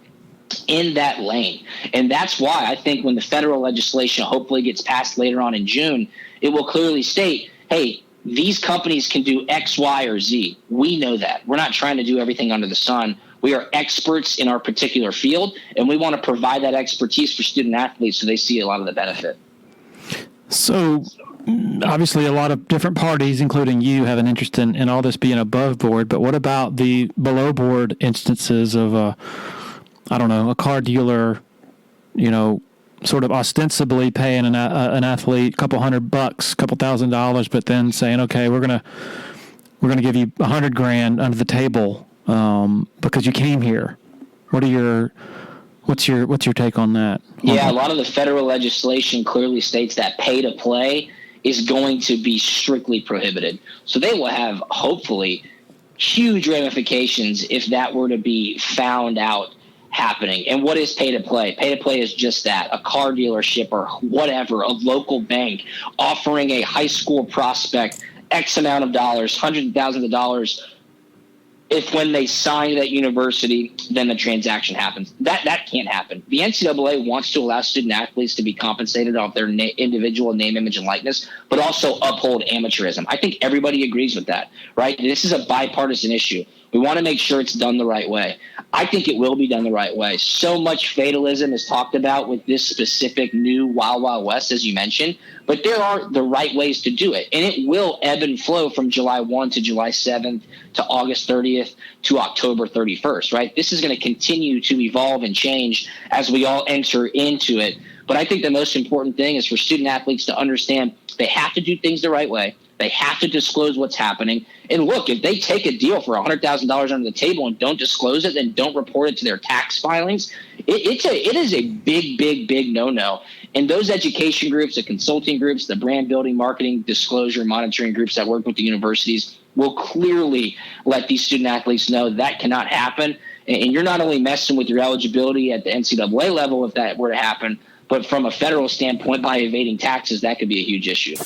in that lane. And that's why I think when the federal legislation hopefully gets passed later on in June, it will clearly state, hey, these companies can do X, Y, or Z. We know that. We're not trying to do everything under the sun. We are experts in our particular field, and we want to provide that expertise for student athletes so they see a lot of the benefit. So obviously a lot of different parties, including you, have an interest in all this being above board, but what about the below board instances of a car dealer, sort of ostensibly paying an athlete a couple $100, couple $1,000, but then saying, okay, we're gonna give you $100,000 under the table because you came here. What's your take on that? Yeah, a lot of the federal legislation clearly states that pay to play is going to be strictly prohibited. So they will have, hopefully, huge ramifications if that were to be found out happening. And what is pay to play? Pay to play is just that, a car dealership or whatever, a local bank offering a high school prospect X amount of dollars, hundreds of thousands of dollars. If when they sign that university, then the transaction happens. That can't happen. The NCAA wants to allow student athletes to be compensated off their individual name, image, and likeness, but also uphold amateurism. I think everybody agrees with that, right? This is a bipartisan issue. We want to make sure it's done the right way. I think it will be done the right way. So much fatalism is talked about with this specific new Wild Wild West, as you mentioned, but there are the right ways to do it. And it will ebb and flow from July 1 to July 7th to August 30th to October 31st, right? This is going to continue to evolve and change as we all enter into it. But I think the most important thing is for student athletes to understand they have to do things the right way. They have to disclose what's happening. And look, if they take a deal for $100,000 under the table and don't disclose it and don't report it to their tax filings, it is a big no-no. And those education groups, the consulting groups, the brand building, marketing, disclosure, monitoring groups that work with the universities will clearly let these student athletes know that cannot happen. And you're not only messing with your eligibility at the NCAA level if that were to happen, but from a federal standpoint, by evading taxes, that could be a huge issue.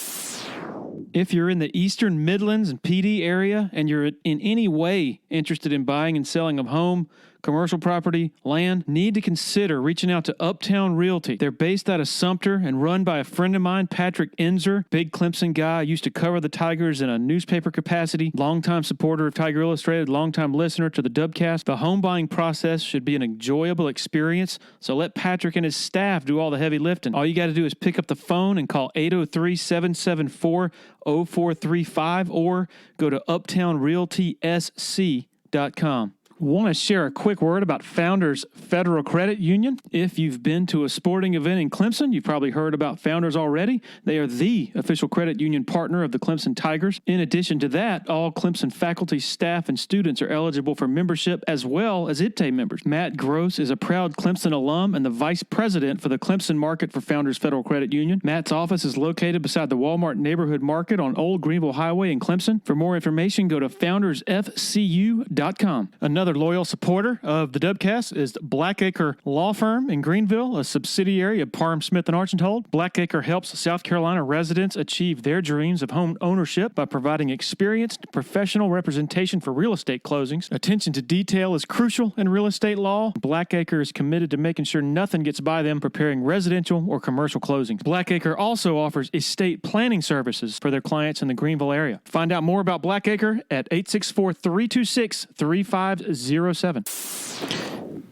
If you're in the Eastern Midlands and PD area and you're in any way interested in buying and selling a home, commercial property, land, need to consider reaching out to Uptown Realty. They're based out of Sumter and run by a friend of mine, Patrick Enzer, big Clemson guy, used to cover the Tigers in a newspaper capacity, longtime supporter of Tiger Illustrated, longtime listener to the Dubcast. The home buying process should be an enjoyable experience, so let Patrick and his staff do all the heavy lifting. All you got to do is pick up the phone and call 803-774-0435 or go to uptownrealtysc.com. Want to share a quick word about Founders Federal Credit Union. If you've been to a sporting event in Clemson, you've probably heard about Founders already. They are the official credit union partner of the Clemson Tigers. In addition to that, all Clemson faculty, staff, and students are eligible for membership as well as IPTAY members. Matt Gross is a proud Clemson alum and the vice president for the Clemson market for Founders Federal Credit Union. Matt's office is located beside the Walmart Neighborhood Market on Old Greenville Highway in Clemson. For more information, go to foundersfcu.com. Another loyal supporter of the Dubcast is Blackacre Law Firm in Greenville, a subsidiary of Parham Smith and Archambault. Blackacre helps South Carolina residents achieve their dreams of home ownership by providing experienced professional representation for real estate closings. Attention to detail is crucial in real estate law. Blackacre is committed to making sure nothing gets by them preparing residential or commercial closings. Blackacre also offers estate planning services for their clients in the Greenville area. Find out more about Blackacre at 864-326-3507.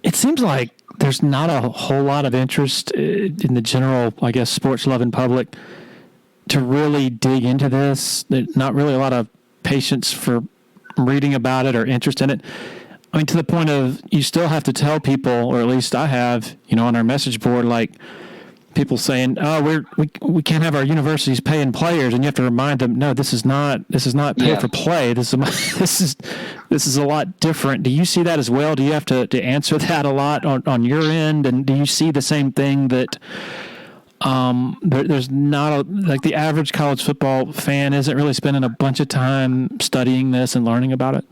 It seems like there's not a whole lot of interest in the general, I guess, sports-loving public to really dig into this. There's not really a lot of patience for reading about it or interest in it. I mean, to the point of you still have to tell people, or at least I have, on our message board, like, people saying, "Oh, we can't have our universities paying players," and you have to remind them, "No, this is not pay for play. This is a lot different." Do you see that as well? Do you have to answer that a lot on your end? And do you see the same thing that there's not like the average college football fan isn't really spending a bunch of time studying this and learning about it?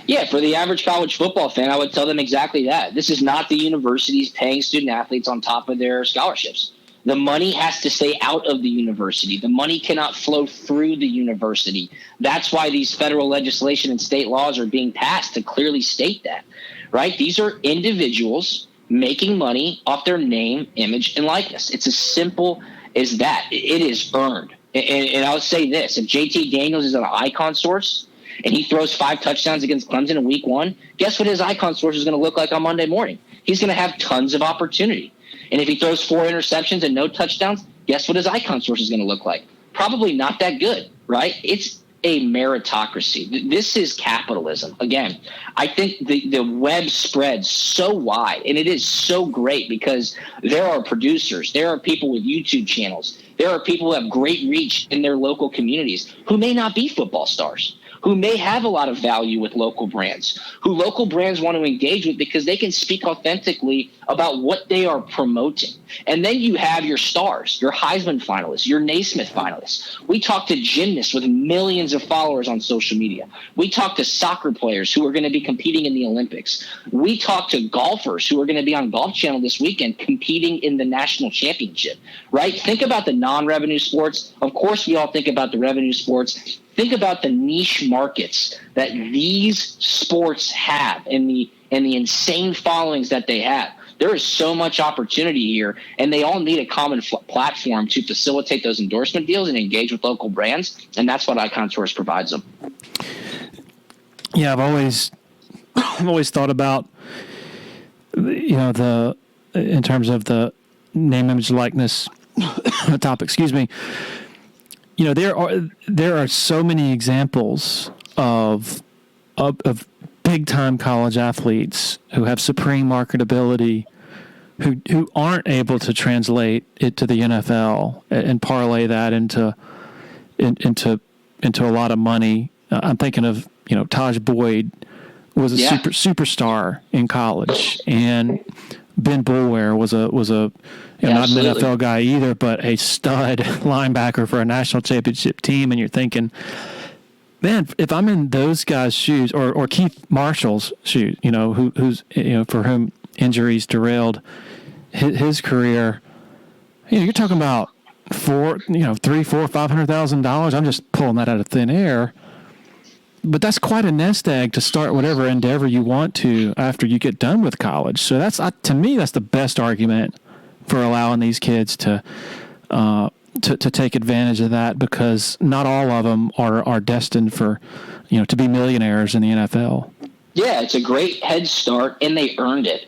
Yeah, for the average college football fan, I would tell them exactly that. This is not the universities paying student athletes on top of their scholarships. The money has to stay out of the university. The money cannot flow through the university. That's why these federal legislation and state laws are being passed to clearly state that, right? These are individuals making money off their name, image, and likeness. It's as simple as that. It is earned. And I'll say this. If JT Daniels is an icon source and he throws 5 touchdowns against Clemson in week 1, guess what his icon source is going to look like on Monday morning? He's going to have tons of opportunity. And if he throws 4 interceptions and no touchdowns, guess what his icon source is going to look like? Probably not that good, right? It's a meritocracy. This is capitalism. Again, I think the web spreads so wide, and it is so great because there are producers, there are people with YouTube channels, there are people who have great reach in their local communities who may not be football stars, who may have a lot of value with local brands, who local brands want to engage with because they can speak authentically about what they are promoting. And then you have your stars, your Heisman finalists, your Naismith finalists. We talk to gymnasts with millions of followers on social media. We talk to soccer players who are going to be competing in the Olympics. We talk to golfers who are going to be on Golf Channel this weekend competing in the national championship, right? Think about the non-revenue sports. Of course, we all think about the revenue sports. Think about the niche markets that these sports have and the insane followings that they have. There is so much opportunity here, and they all need a common platform to facilitate those endorsement deals and engage with local brands, and that's what Icon Source provides them. Yeah, I've always thought about, in terms of the name, image, likeness topic. Excuse me. There are so many examples of big time college athletes who have supreme marketability, who aren't able to translate it to the NFL and parlay that into a lot of money. I'm thinking of Taj Boyd was a superstar in college, and Ben Boulware was a not an NFL guy either, but a stud linebacker for a national championship team. And you're thinking, man, if I'm in those guys' shoes, or Keith Marshall's shoes, who's for whom injuries derailed his career, you're talking about $500,000. I'm just pulling that out of thin air. But that's quite a nest egg to start whatever endeavor you want to after you get done with college. So to me, that's the best argument for allowing these kids to take advantage of that, because not all of them are destined for, to be millionaires in the NFL. Yeah, it's a great head start, and they earned it.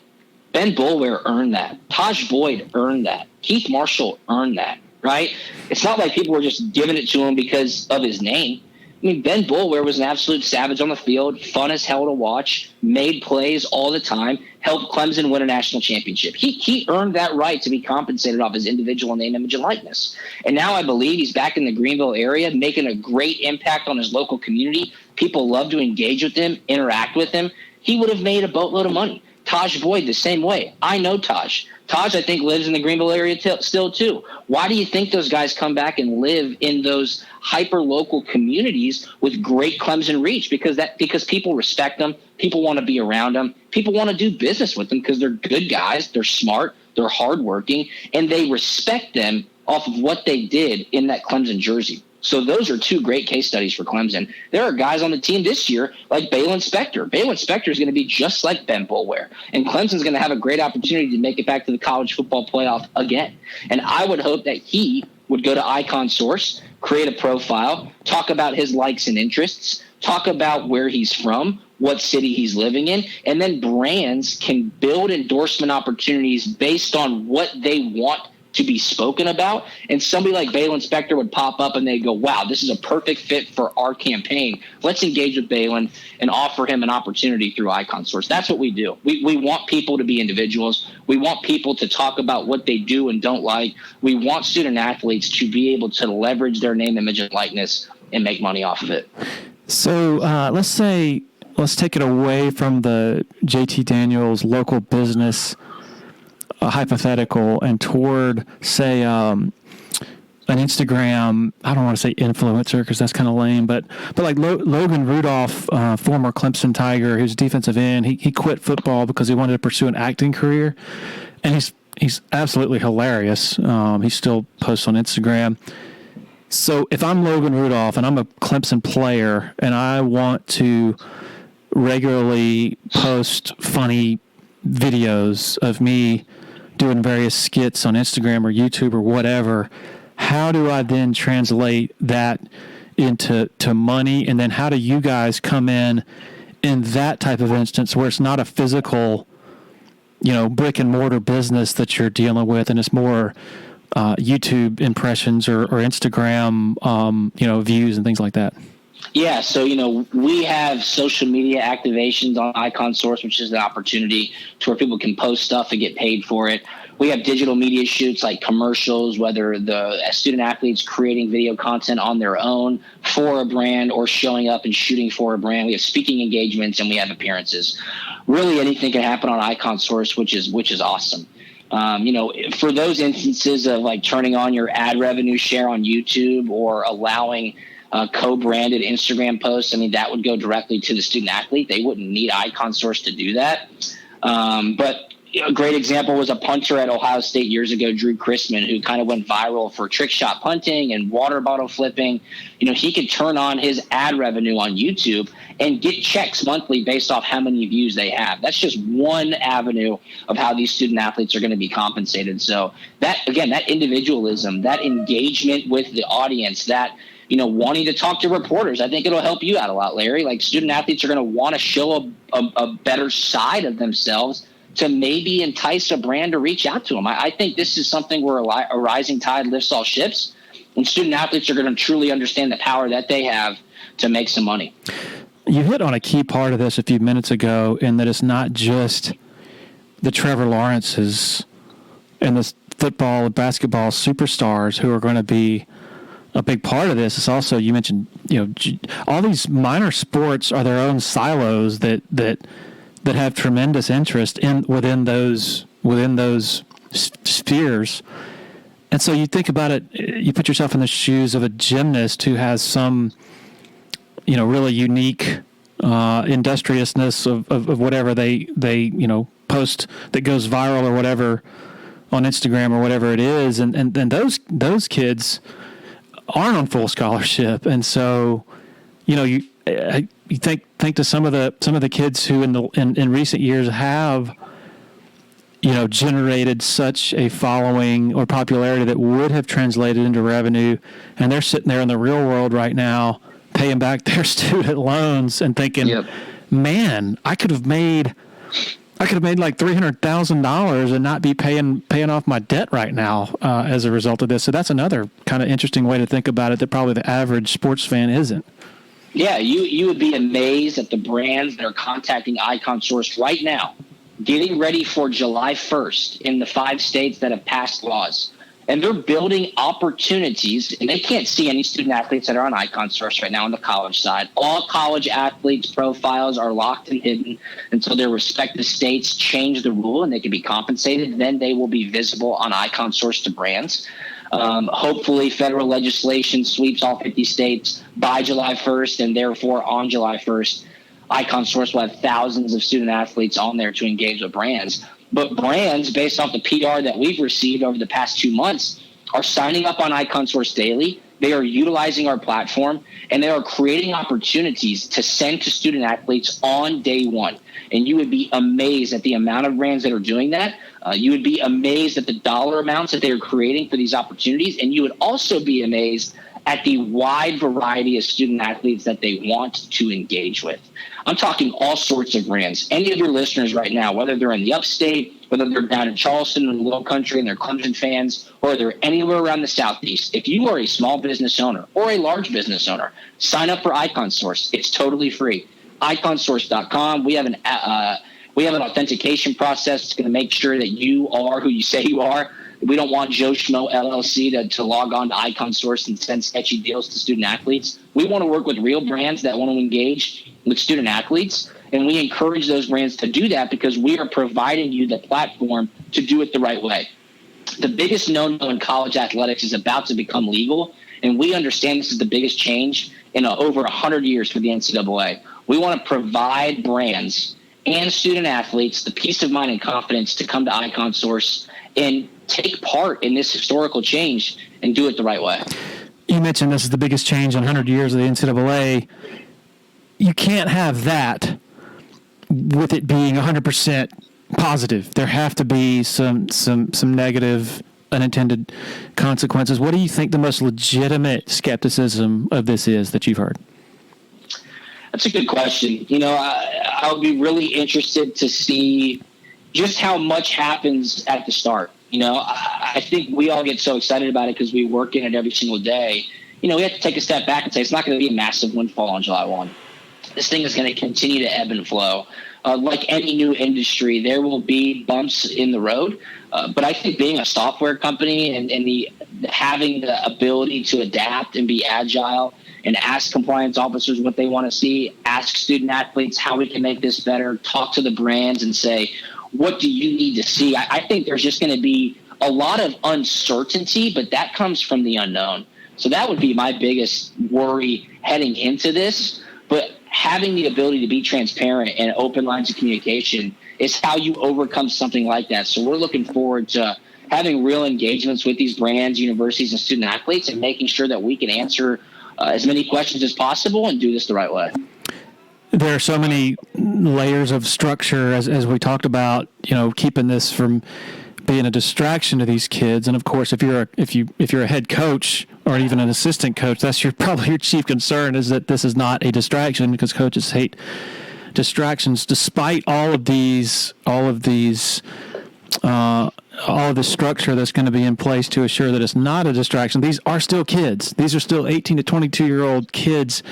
Ben Boulware earned that. Taj Boyd earned that. Keith Marshall earned that, right? It's not like people were just giving it to him because of his name. I mean, Ben Boulware was an absolute savage on the field, fun as hell to watch, made plays all the time, helped Clemson win a national championship. He earned that right to be compensated off his individual name, image, and likeness. And now I believe he's back in the Greenville area, making a great impact on his local community. People love to engage with him, interact with him. He would have made a boatload of money. Taj Boyd, the same way. I know Taj. Taj, I think, lives in the Greenville area still, too. Why do you think those guys come back and live in those hyper-local communities with great Clemson reach? Because people respect them. People want to be around them. People want to do business with them because they're good guys. They're smart. They're hardworking. And they respect them off of what they did in that Clemson jersey. So those are two great case studies for Clemson. There are guys on the team this year like Balin Spector. Balin Spector is going to be just like Ben Boulware. And Clemson's going to have a great opportunity to make it back to the college football playoff again. And I would hope that he would go to Icon Source, create a profile, talk about his likes and interests, talk about where he's from, what city he's living in, and then brands can build endorsement opportunities based on what they want to be spoken about. And somebody like Balin Spector would pop up and they'd go, wow, this is a perfect fit for our campaign. Let's engage with Balin and offer him an opportunity through Icon Source. That's what we do. We want people to be individuals. We want people to talk about what they do and don't like. We want student athletes to be able to leverage their name, image, and likeness and make money off of it. So let's take it away from the JT Daniels local business hypothetical and toward, say, an Instagram, I don't want to say influencer because that's kind of lame, but like Logan Rudolph, former Clemson Tiger, who's defensive end, he quit football because he wanted to pursue an acting career, and he's absolutely hilarious. He still posts on Instagram. So if I'm Logan Rudolph and I'm a Clemson player and I want to regularly post funny videos of me doing various skits on Instagram or YouTube or whatever, how do I then translate that into money? And then how do you guys come in that type of instance where it's not a physical, brick and mortar business that you're dealing with, and it's more YouTube impressions or Instagram, views and things like that? Yeah, so, we have social media activations on Icon Source, which is an opportunity to where people can post stuff and get paid for it. We have digital media shoots like commercials, whether the student athletes creating video content on their own for a brand or showing up and shooting for a brand. We have speaking engagements and we have appearances. Really anything can happen on Icon Source, which is awesome. For those instances of like turning on your ad revenue share on YouTube or allowing co-branded Instagram posts, I mean, that would go directly to the student athlete. They wouldn't need Icon Source to do that. But a great example was a punter at Ohio State years ago, Drew Chrisman, who kind of went viral for trick shot punting and water bottle flipping. He could turn on his ad revenue on YouTube and get checks monthly based off how many views they have. That's just one avenue of how these student athletes are going to be compensated. So that individualism, that engagement with the audience, that wanting to talk to reporters, I think it'll help you out a lot, Larry. Like, student athletes are going to want to show a better side of themselves to maybe entice a brand to reach out to them. I think this is something where a rising tide lifts all ships, and student athletes are going to truly understand the power that they have to make some money. You hit on a key part of this a few minutes ago, in that it's not just the Trevor Lawrences and the football and basketball superstars who are going to be a big part of this. It's also, you mentioned, all these minor sports are their own silos that have tremendous interest within those spheres. And so you think about it, you put yourself in the shoes of a gymnast who has some, really unique industriousness of whatever they post that goes viral or whatever on Instagram or whatever it is. And then those kids aren't on full scholarship. And so, you think to some of the kids who in recent years have generated such a following or popularity that would have translated into revenue, and they're sitting there in the real world right now paying back their student loans and thinking, yep, man, I could have made like $300,000 and not be paying off my debt right now as a result of this. So that's another kind of interesting way to think about it that probably the average sports fan isn't. Yeah, you would be amazed at the brands that are contacting Icon Source right now, getting ready for July 1st in the 5 states that have passed laws. And they're building opportunities, and they can't see any student athletes that are on Icon Source right now on the college side. All college athletes' profiles are locked and hidden until their respective states change the rule and they can be compensated. Then they will be visible on Icon Source to brands. Hopefully federal legislation sweeps all 50 states by July 1st, and therefore on July 1st, Icon Source will have thousands of student athletes on there to engage with brands. But brands, based off the PR that we've received over the past 2 months, are signing up on Icon Source daily. They are utilizing our platform, and they are creating opportunities to send to student athletes on day one. And you would be amazed at the amount of brands that are doing that. You would be amazed at the dollar amounts that they are creating for these opportunities. And you would also be amazed at the wide variety of student athletes that they want to engage with. I'm talking all sorts of brands. Any of your listeners right now, whether they're in the upstate, whether they're down in Charleston in the Low Country and they're Clemson fans, or they're anywhere around the Southeast, if you are a small business owner or a large business owner, sign up for Icon Source. It's totally free. iconsource.com. We have an authentication process that's going to make sure that you are who you say you are. We don't want Joe Schmo LLC to log on to Icon Source and send sketchy deals to student athletes. We want to work with real brands that want to engage with student athletes, and we encourage those brands to do that because we are providing you the platform to do it the right way. The biggest no-no in college athletics is about to become legal, and we understand this is the biggest change in over 100 years for the NCAA. We want to provide brands and student athletes the peace of mind and confidence to come to Icon Source and take part in this historical change and do it the right way. You mentioned this is the biggest change in 100 years of the NCAA. You can't have that with it being 100% positive. There have to be some negative unintended consequences. What do you think the most legitimate skepticism of this is that you've heard? That's a good question. I would be really interested to see just how much happens at the start. I think we all get so excited about it because we work in it every single day. We have to take a step back and say it's not going to be a massive windfall on July 1. this thing is going to continue to ebb and flow. Like any new industry, there will be bumps in the road. But I think being a software company and having the ability to adapt and be agile and ask compliance officers what they want to see, ask student athletes how we can make this better, talk to the brands and say, what do you need to see? I think there's just going to be a lot of uncertainty, but that comes from the unknown. So that would be my biggest worry heading into this. But having the ability to be transparent and open lines of communication is how you overcome something like that. So we're looking forward to having real engagements with these brands, universities, and student athletes, and making sure that we can answer as many questions as possible and do this the right way. There are so many layers of structure, as we talked about, keeping this from being a distraction to these kids. And of course, if you're a head coach or even an assistant coach, that's probably your chief concern, is that this is not a distraction, because coaches hate distractions. Despite all of this structure that's going to be in place to assure that it's not a distraction, these are still kids. These are still 18 to 22-year-old kids.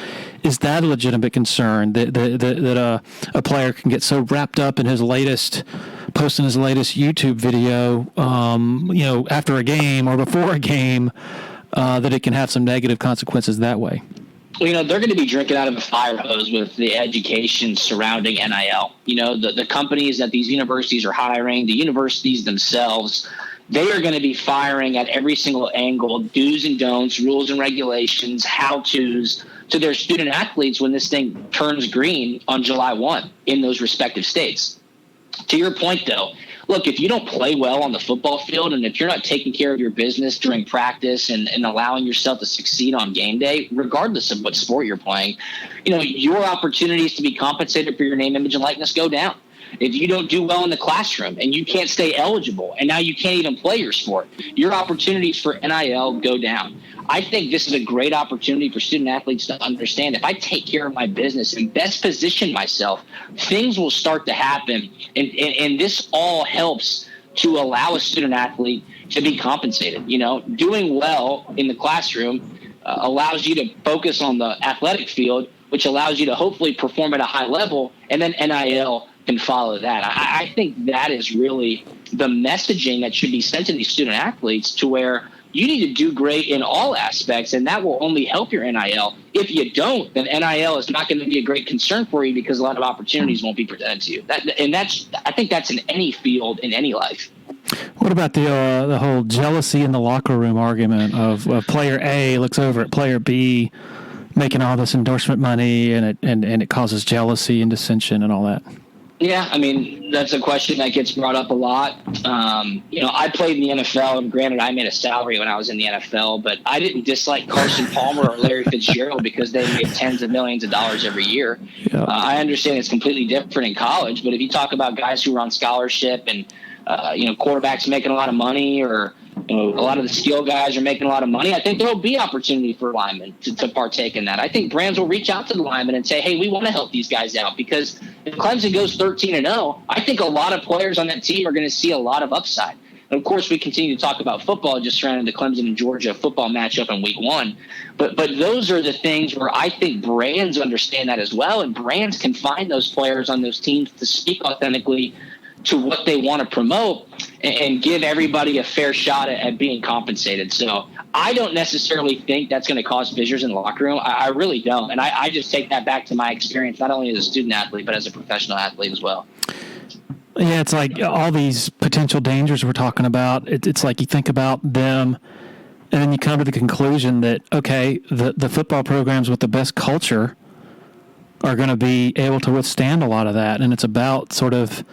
Is that a legitimate concern that a player can get so wrapped up in posting his latest YouTube video, after a game or before a game, that it can have some negative consequences that way? Well, they're going to be drinking out of a fire hose with the education surrounding NIL. The companies that these universities are hiring, the universities themselves, they are going to be firing at every single angle, do's and don'ts, rules and regulations, how-tos to their student athletes when this thing turns green on July 1 in those respective states. To your point, though, look, if you don't play well on the football field, and if you're not taking care of your business during practice and allowing yourself to succeed on game day, regardless of what sport you're playing, your opportunities to be compensated for your name, image, and likeness go down. If you don't do well in the classroom and you can't stay eligible and now you can't even play your sport, your opportunities for NIL go down. I think this is a great opportunity for student athletes to understand, if I take care of my business and best position myself, things will start to happen. And this all helps to allow a student athlete to be compensated. Doing well in the classroom allows you to focus on the athletic field, which allows you to hopefully perform at a high level, and then NIL can follow that. I think that is really the messaging that should be sent to these student athletes, to where you need to do great in all aspects, and that will only help your NIL. If you don't, then NIL is not going to be a great concern for you, because a lot of opportunities won't be presented to you. I think that's in any field, in any life. What about the whole jealousy in the locker room argument of player A looks over at player B making all this endorsement money, and it causes jealousy and dissension and all that? Yeah, that's a question that gets brought up a lot. I played in the NFL, and granted, I made a salary when I was in the NFL, but I didn't dislike Carson Palmer or Larry Fitzgerald because they made tens of millions of dollars every year. Yeah. I understand it's completely different in college, but if you talk about guys who are on scholarship and, quarterbacks making a lot of money, or a lot of the skill guys are making a lot of money, I think there will be opportunity for linemen to partake in that. I think brands will reach out to the linemen and say, hey, we want to help these guys out, because if Clemson goes 13-0, I think a lot of players on that team are going to see a lot of upside. And of course, we continue to talk about football just surrounding the Clemson and Georgia football matchup in week 1. But those are the things where I think brands understand that as well, and brands can find those players on those teams to speak authentically to what they want to promote and give everybody a fair shot at being compensated. So I don't necessarily think that's going to cause fissures in the locker room. I really don't. And I just take that back to my experience, not only as a student athlete, but as a professional athlete as well. Yeah, it's like all these potential dangers we're talking about. It's like you think about them, and then you come to the conclusion that, okay, the football programs with the best culture are going to be able to withstand a lot of that. And it's about sort of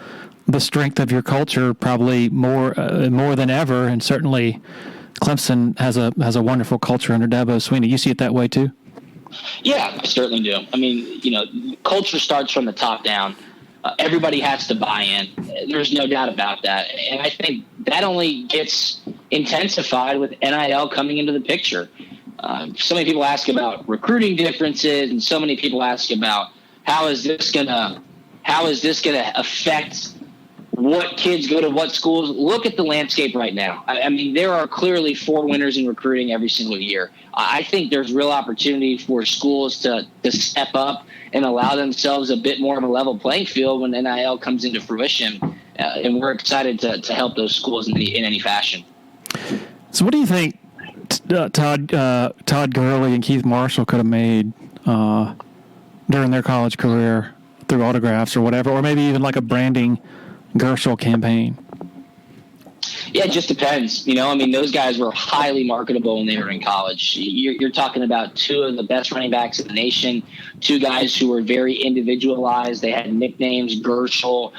the strength of your culture, probably more than ever. And certainly Clemson has a wonderful culture under Dabo Swinney. You see it that way too? Yeah, I certainly do. Culture starts from the top down. Everybody has to buy in. There's no doubt about that. And I think that only gets intensified with NIL coming into the picture. So many people ask about recruiting differences, and so many people ask about how is this gonna affect what kids go to what schools. Look at the landscape right now. I mean, there are clearly 4 winners in recruiting every single year. I think there's real opportunity for schools to step up and allow themselves a bit more of a level playing field when NIL comes into fruition. And we're excited to help those schools in any fashion. So what do you think Todd Gurley and Keith Marshall could have made during their college career through autographs or whatever, or maybe even like a branding Gershel campaign? Yeah, it just depends. I mean, those guys were highly marketable when they were in college. You're talking about 2 of the best running backs in the nation, 2 guys who were very individualized. They had nicknames, Gershel,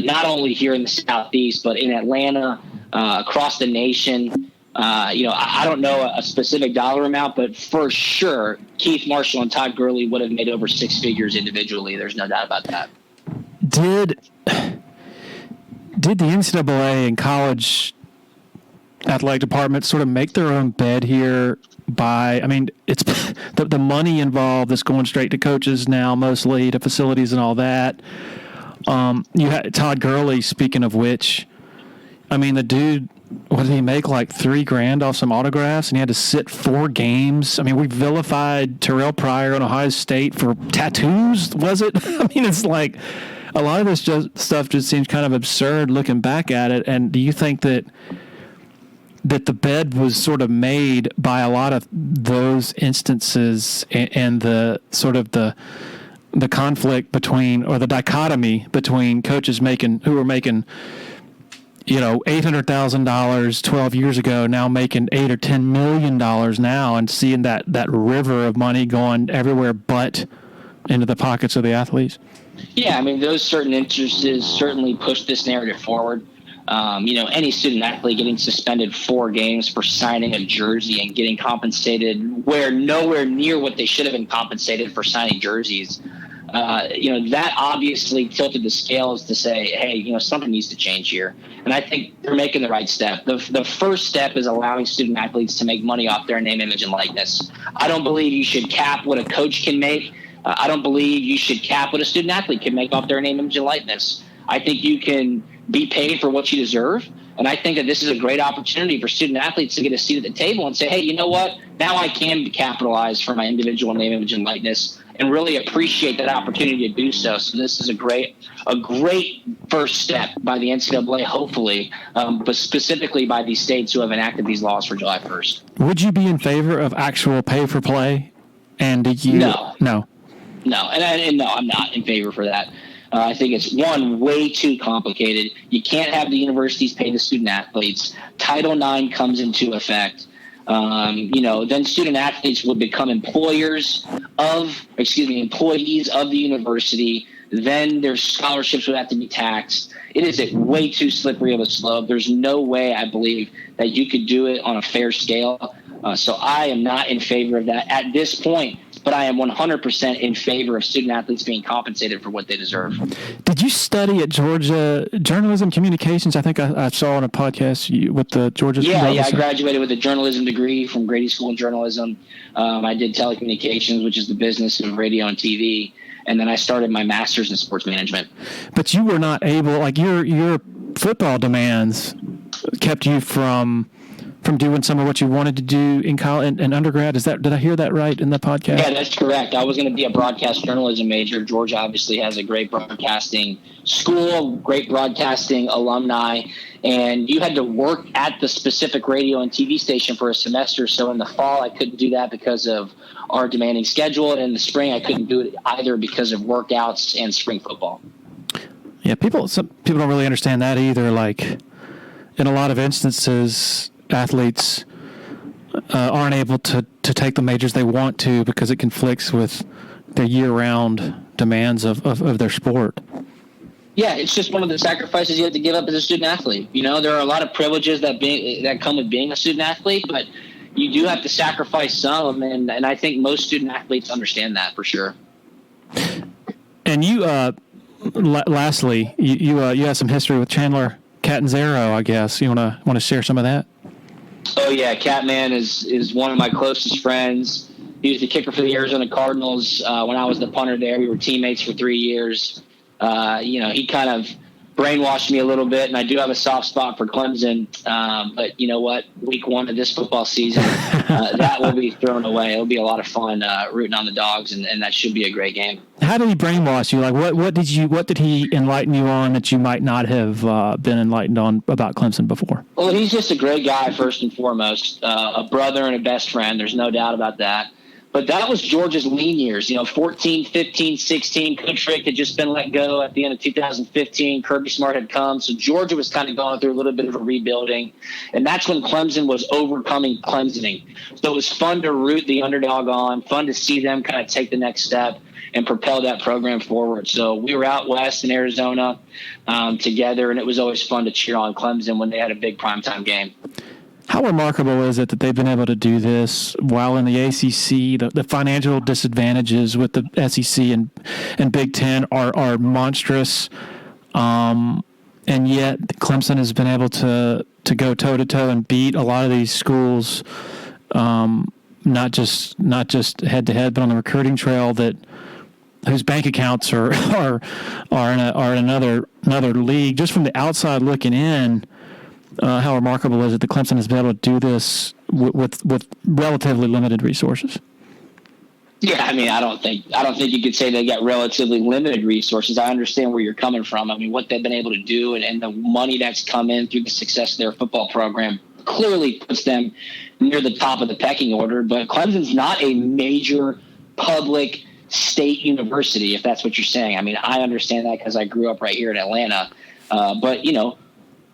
not only here in the Southeast, but in Atlanta, across the nation. I don't know a specific dollar amount, but for sure, Keith Marshall and Todd Gurley would have made over 6 figures individually. There's no doubt about that. Did the NCAA and college athletic departments sort of make their own bed here it's the money involved that's going straight to coaches now, mostly to facilities and all that. You had Todd Gurley, speaking of which, I mean, the dude, what did he make, like $3,000 off some autographs, and he had to sit 4 games? I mean, we vilified Terrell Pryor on Ohio State for tattoos, was it? I mean, it's like a lot of this stuff just seems kind of absurd looking back at it. And do you think that the bed was sort of made by a lot of those instances and the sort of the conflict between, or the dichotomy between coaches who were making $800,000 12 years ago, now making $8 or $10 million now, and seeing that river of money going everywhere but into the pockets of the athletes? Yeah, I mean, those certain interests certainly push this narrative forward. Any student athlete getting suspended 4 games for signing a jersey and getting compensated nowhere near what they should have been compensated for signing jerseys. That obviously tilted the scales to say, hey, something needs to change here. And I think they're making the right step. The first step is allowing student athletes to make money off their name, image, and likeness. I don't believe you should cap what a coach can make. I don't believe you should cap what a student athlete can make off their name, image, and likeness. I think you can be paid for what you deserve. And I think that this is a great opportunity for student athletes to get a seat at the table and say, hey, you know what? Now I can capitalize for my individual name, image, and likeness, and really appreciate that opportunity to do so. So this is a great first step by the NCAA, hopefully, but specifically by these states who have enacted these laws for July 1st. Would you be in favor of actual pay for play? And did you? No. No, and no, I'm not in favor for that. I think it's, way too complicated. You can't have the universities pay the student athletes. Title IX comes into effect. Then student athletes would become employees of the university. Then their scholarships would have to be taxed. It is a way too slippery of a slope. There's no way, I believe, that you could do it on a fair scale. So I am not in favor of that at this point. But I am 100% in favor of student athletes being compensated for what they deserve. Did you study at Georgia journalism communications? I think I saw on a podcast with the Georgia. Yeah, I graduated with a journalism degree from Grady School of Journalism. I did telecommunications, which is the business of radio and TV. And then I started my master's in sports management. But you were not able, like your football demands kept you from doing some of what you wanted to do in college and undergrad. Did I hear that right in the podcast? Yeah, that's correct. I was going to be a broadcast journalism major. Georgia obviously has a great broadcasting school, great broadcasting alumni, and you had to work at the specific radio and TV station for a semester. So in the fall, I couldn't do that because of our demanding schedule. And in the spring, I couldn't do it either because of workouts and spring football. Yeah, some people don't really understand that either. Like, in a lot of instances, athletes aren't able to take the majors they want to because it conflicts with the year-round demands of their sport. Yeah, it's just one of the sacrifices you have to give up as a student athlete. There are a lot of privileges that come with being a student athlete, but you do have to sacrifice some, and I think most student athletes understand that for sure. And you, lastly, you have some history with Chandler Catanzaro, I guess. You want to share some of that? Oh, yeah. Catman is one of my closest friends. He was the kicker for the Arizona Cardinals when I was the punter there. We were teammates for 3 years. He kind of brainwashed me a little bit, and I do have a soft spot for Clemson. But you know what? Week 1 of this football season, that will be thrown away. It'll be a lot of fun rooting on the Dogs, and that should be a great game. How did he brainwash you? Like, what did he enlighten you on that you might not have been enlightened on about Clemson before? Well, he's just a great guy, first and foremost, a brother and a best friend. There's no doubt about that. But that was Georgia's lean years, 14, 15, 16. Coach Rick had just been let go at the end of 2015. Kirby Smart had come. So Georgia was kind of going through a little bit of a rebuilding. And that's when Clemson was overcoming Clemsoning. So it was fun to root the underdog on, fun to see them kind of take the next step and propel that program forward. So we were out west in Arizona together, and it was always fun to cheer on Clemson when they had a big primetime game. How remarkable is it that they've been able to do this while in the ACC, the financial disadvantages with the SEC and Big Ten are monstrous, and yet Clemson has been able to go toe-to-toe and beat a lot of these schools, not just head-to-head, but on the recruiting trail whose bank accounts are in another league. Just from the outside looking in, how remarkable is it that Clemson has been able to do this with relatively limited resources? Yeah, I mean, I don't think you could say they got relatively limited resources. I understand where you're coming from. I mean, what they've been able to do and the money that's come in through the success of their football program clearly puts them near the top of the pecking order. But Clemson's not a major public state university, if that's what you're saying. I mean, I understand that because I grew up right here in Atlanta. But,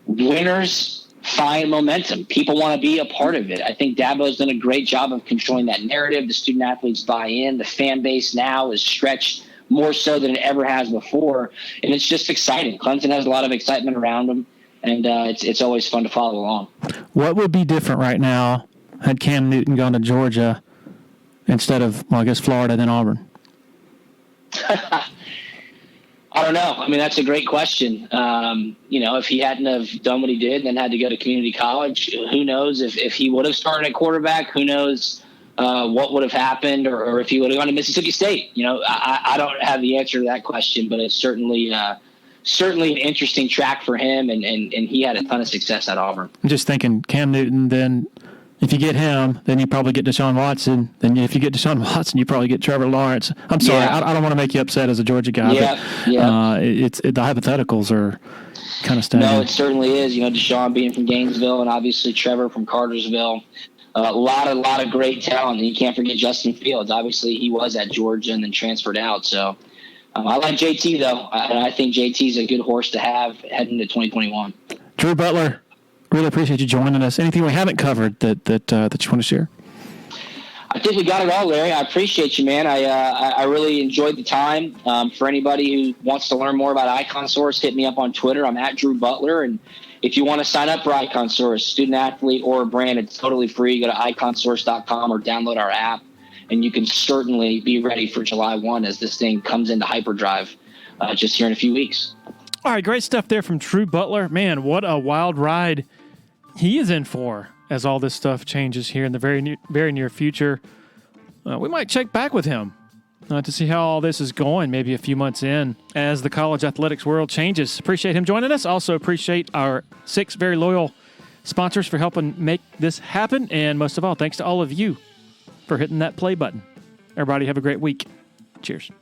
winners find momentum. People want to be a part of it. I think Dabo's done a great job of controlling that narrative. The student athletes buy in. The fan base now is stretched more so than it ever has before. And it's just exciting. Clemson has a lot of excitement around them, and it's always fun to follow along. What would be different right now had Cam Newton gone to Georgia instead of, Florida, then Auburn? I don't know. I mean, that's a great question. If he hadn't have done what he did and then had to go to community college, who knows if he would have started at quarterback, who knows what would have happened, or if he would have gone to Mississippi State. I don't have the answer to that question, but it's certainly an interesting track for him, and he had a ton of success at Auburn. I'm just thinking Cam Newton, then if you get him, then you probably get Deshaun Watson. Then if you get Deshaun Watson, you probably get Trevor Lawrence. I'm sorry, yeah. I don't want to make you upset as a Georgia guy, but the hypotheticals are kind of staggering. No, it certainly is. Deshaun being from Gainesville and obviously Trevor from Cartersville. A lot of great talent, and you can't forget Justin Fields. Obviously, he was at Georgia and then transferred out. So I like JT, though. I think JT's a good horse to have heading into 2021. Drew Butler. Really appreciate you joining us. Anything we haven't covered that you want to share? I think we got it all, Larry. I appreciate you, man. I really enjoyed the time. For anybody who wants to learn more about Icon Source, hit me up on Twitter. I'm at Drew Butler. And if you want to sign up for Icon Source, student athlete or a brand, it's totally free. Go to iconsource.com or download our app. And you can certainly be ready for July 1 as this thing comes into hyperdrive just here in a few weeks. All right, great stuff there from Drew Butler. Man, what a wild ride he is in for as all this stuff changes here in the very near future. We might check back with him to see how all this is going, maybe a few months in as the college athletics world changes. Appreciate him joining us. Also appreciate our 6 very loyal sponsors for helping make this happen. And most of all, thanks to all of you for hitting that play button. Everybody have a great week. Cheers.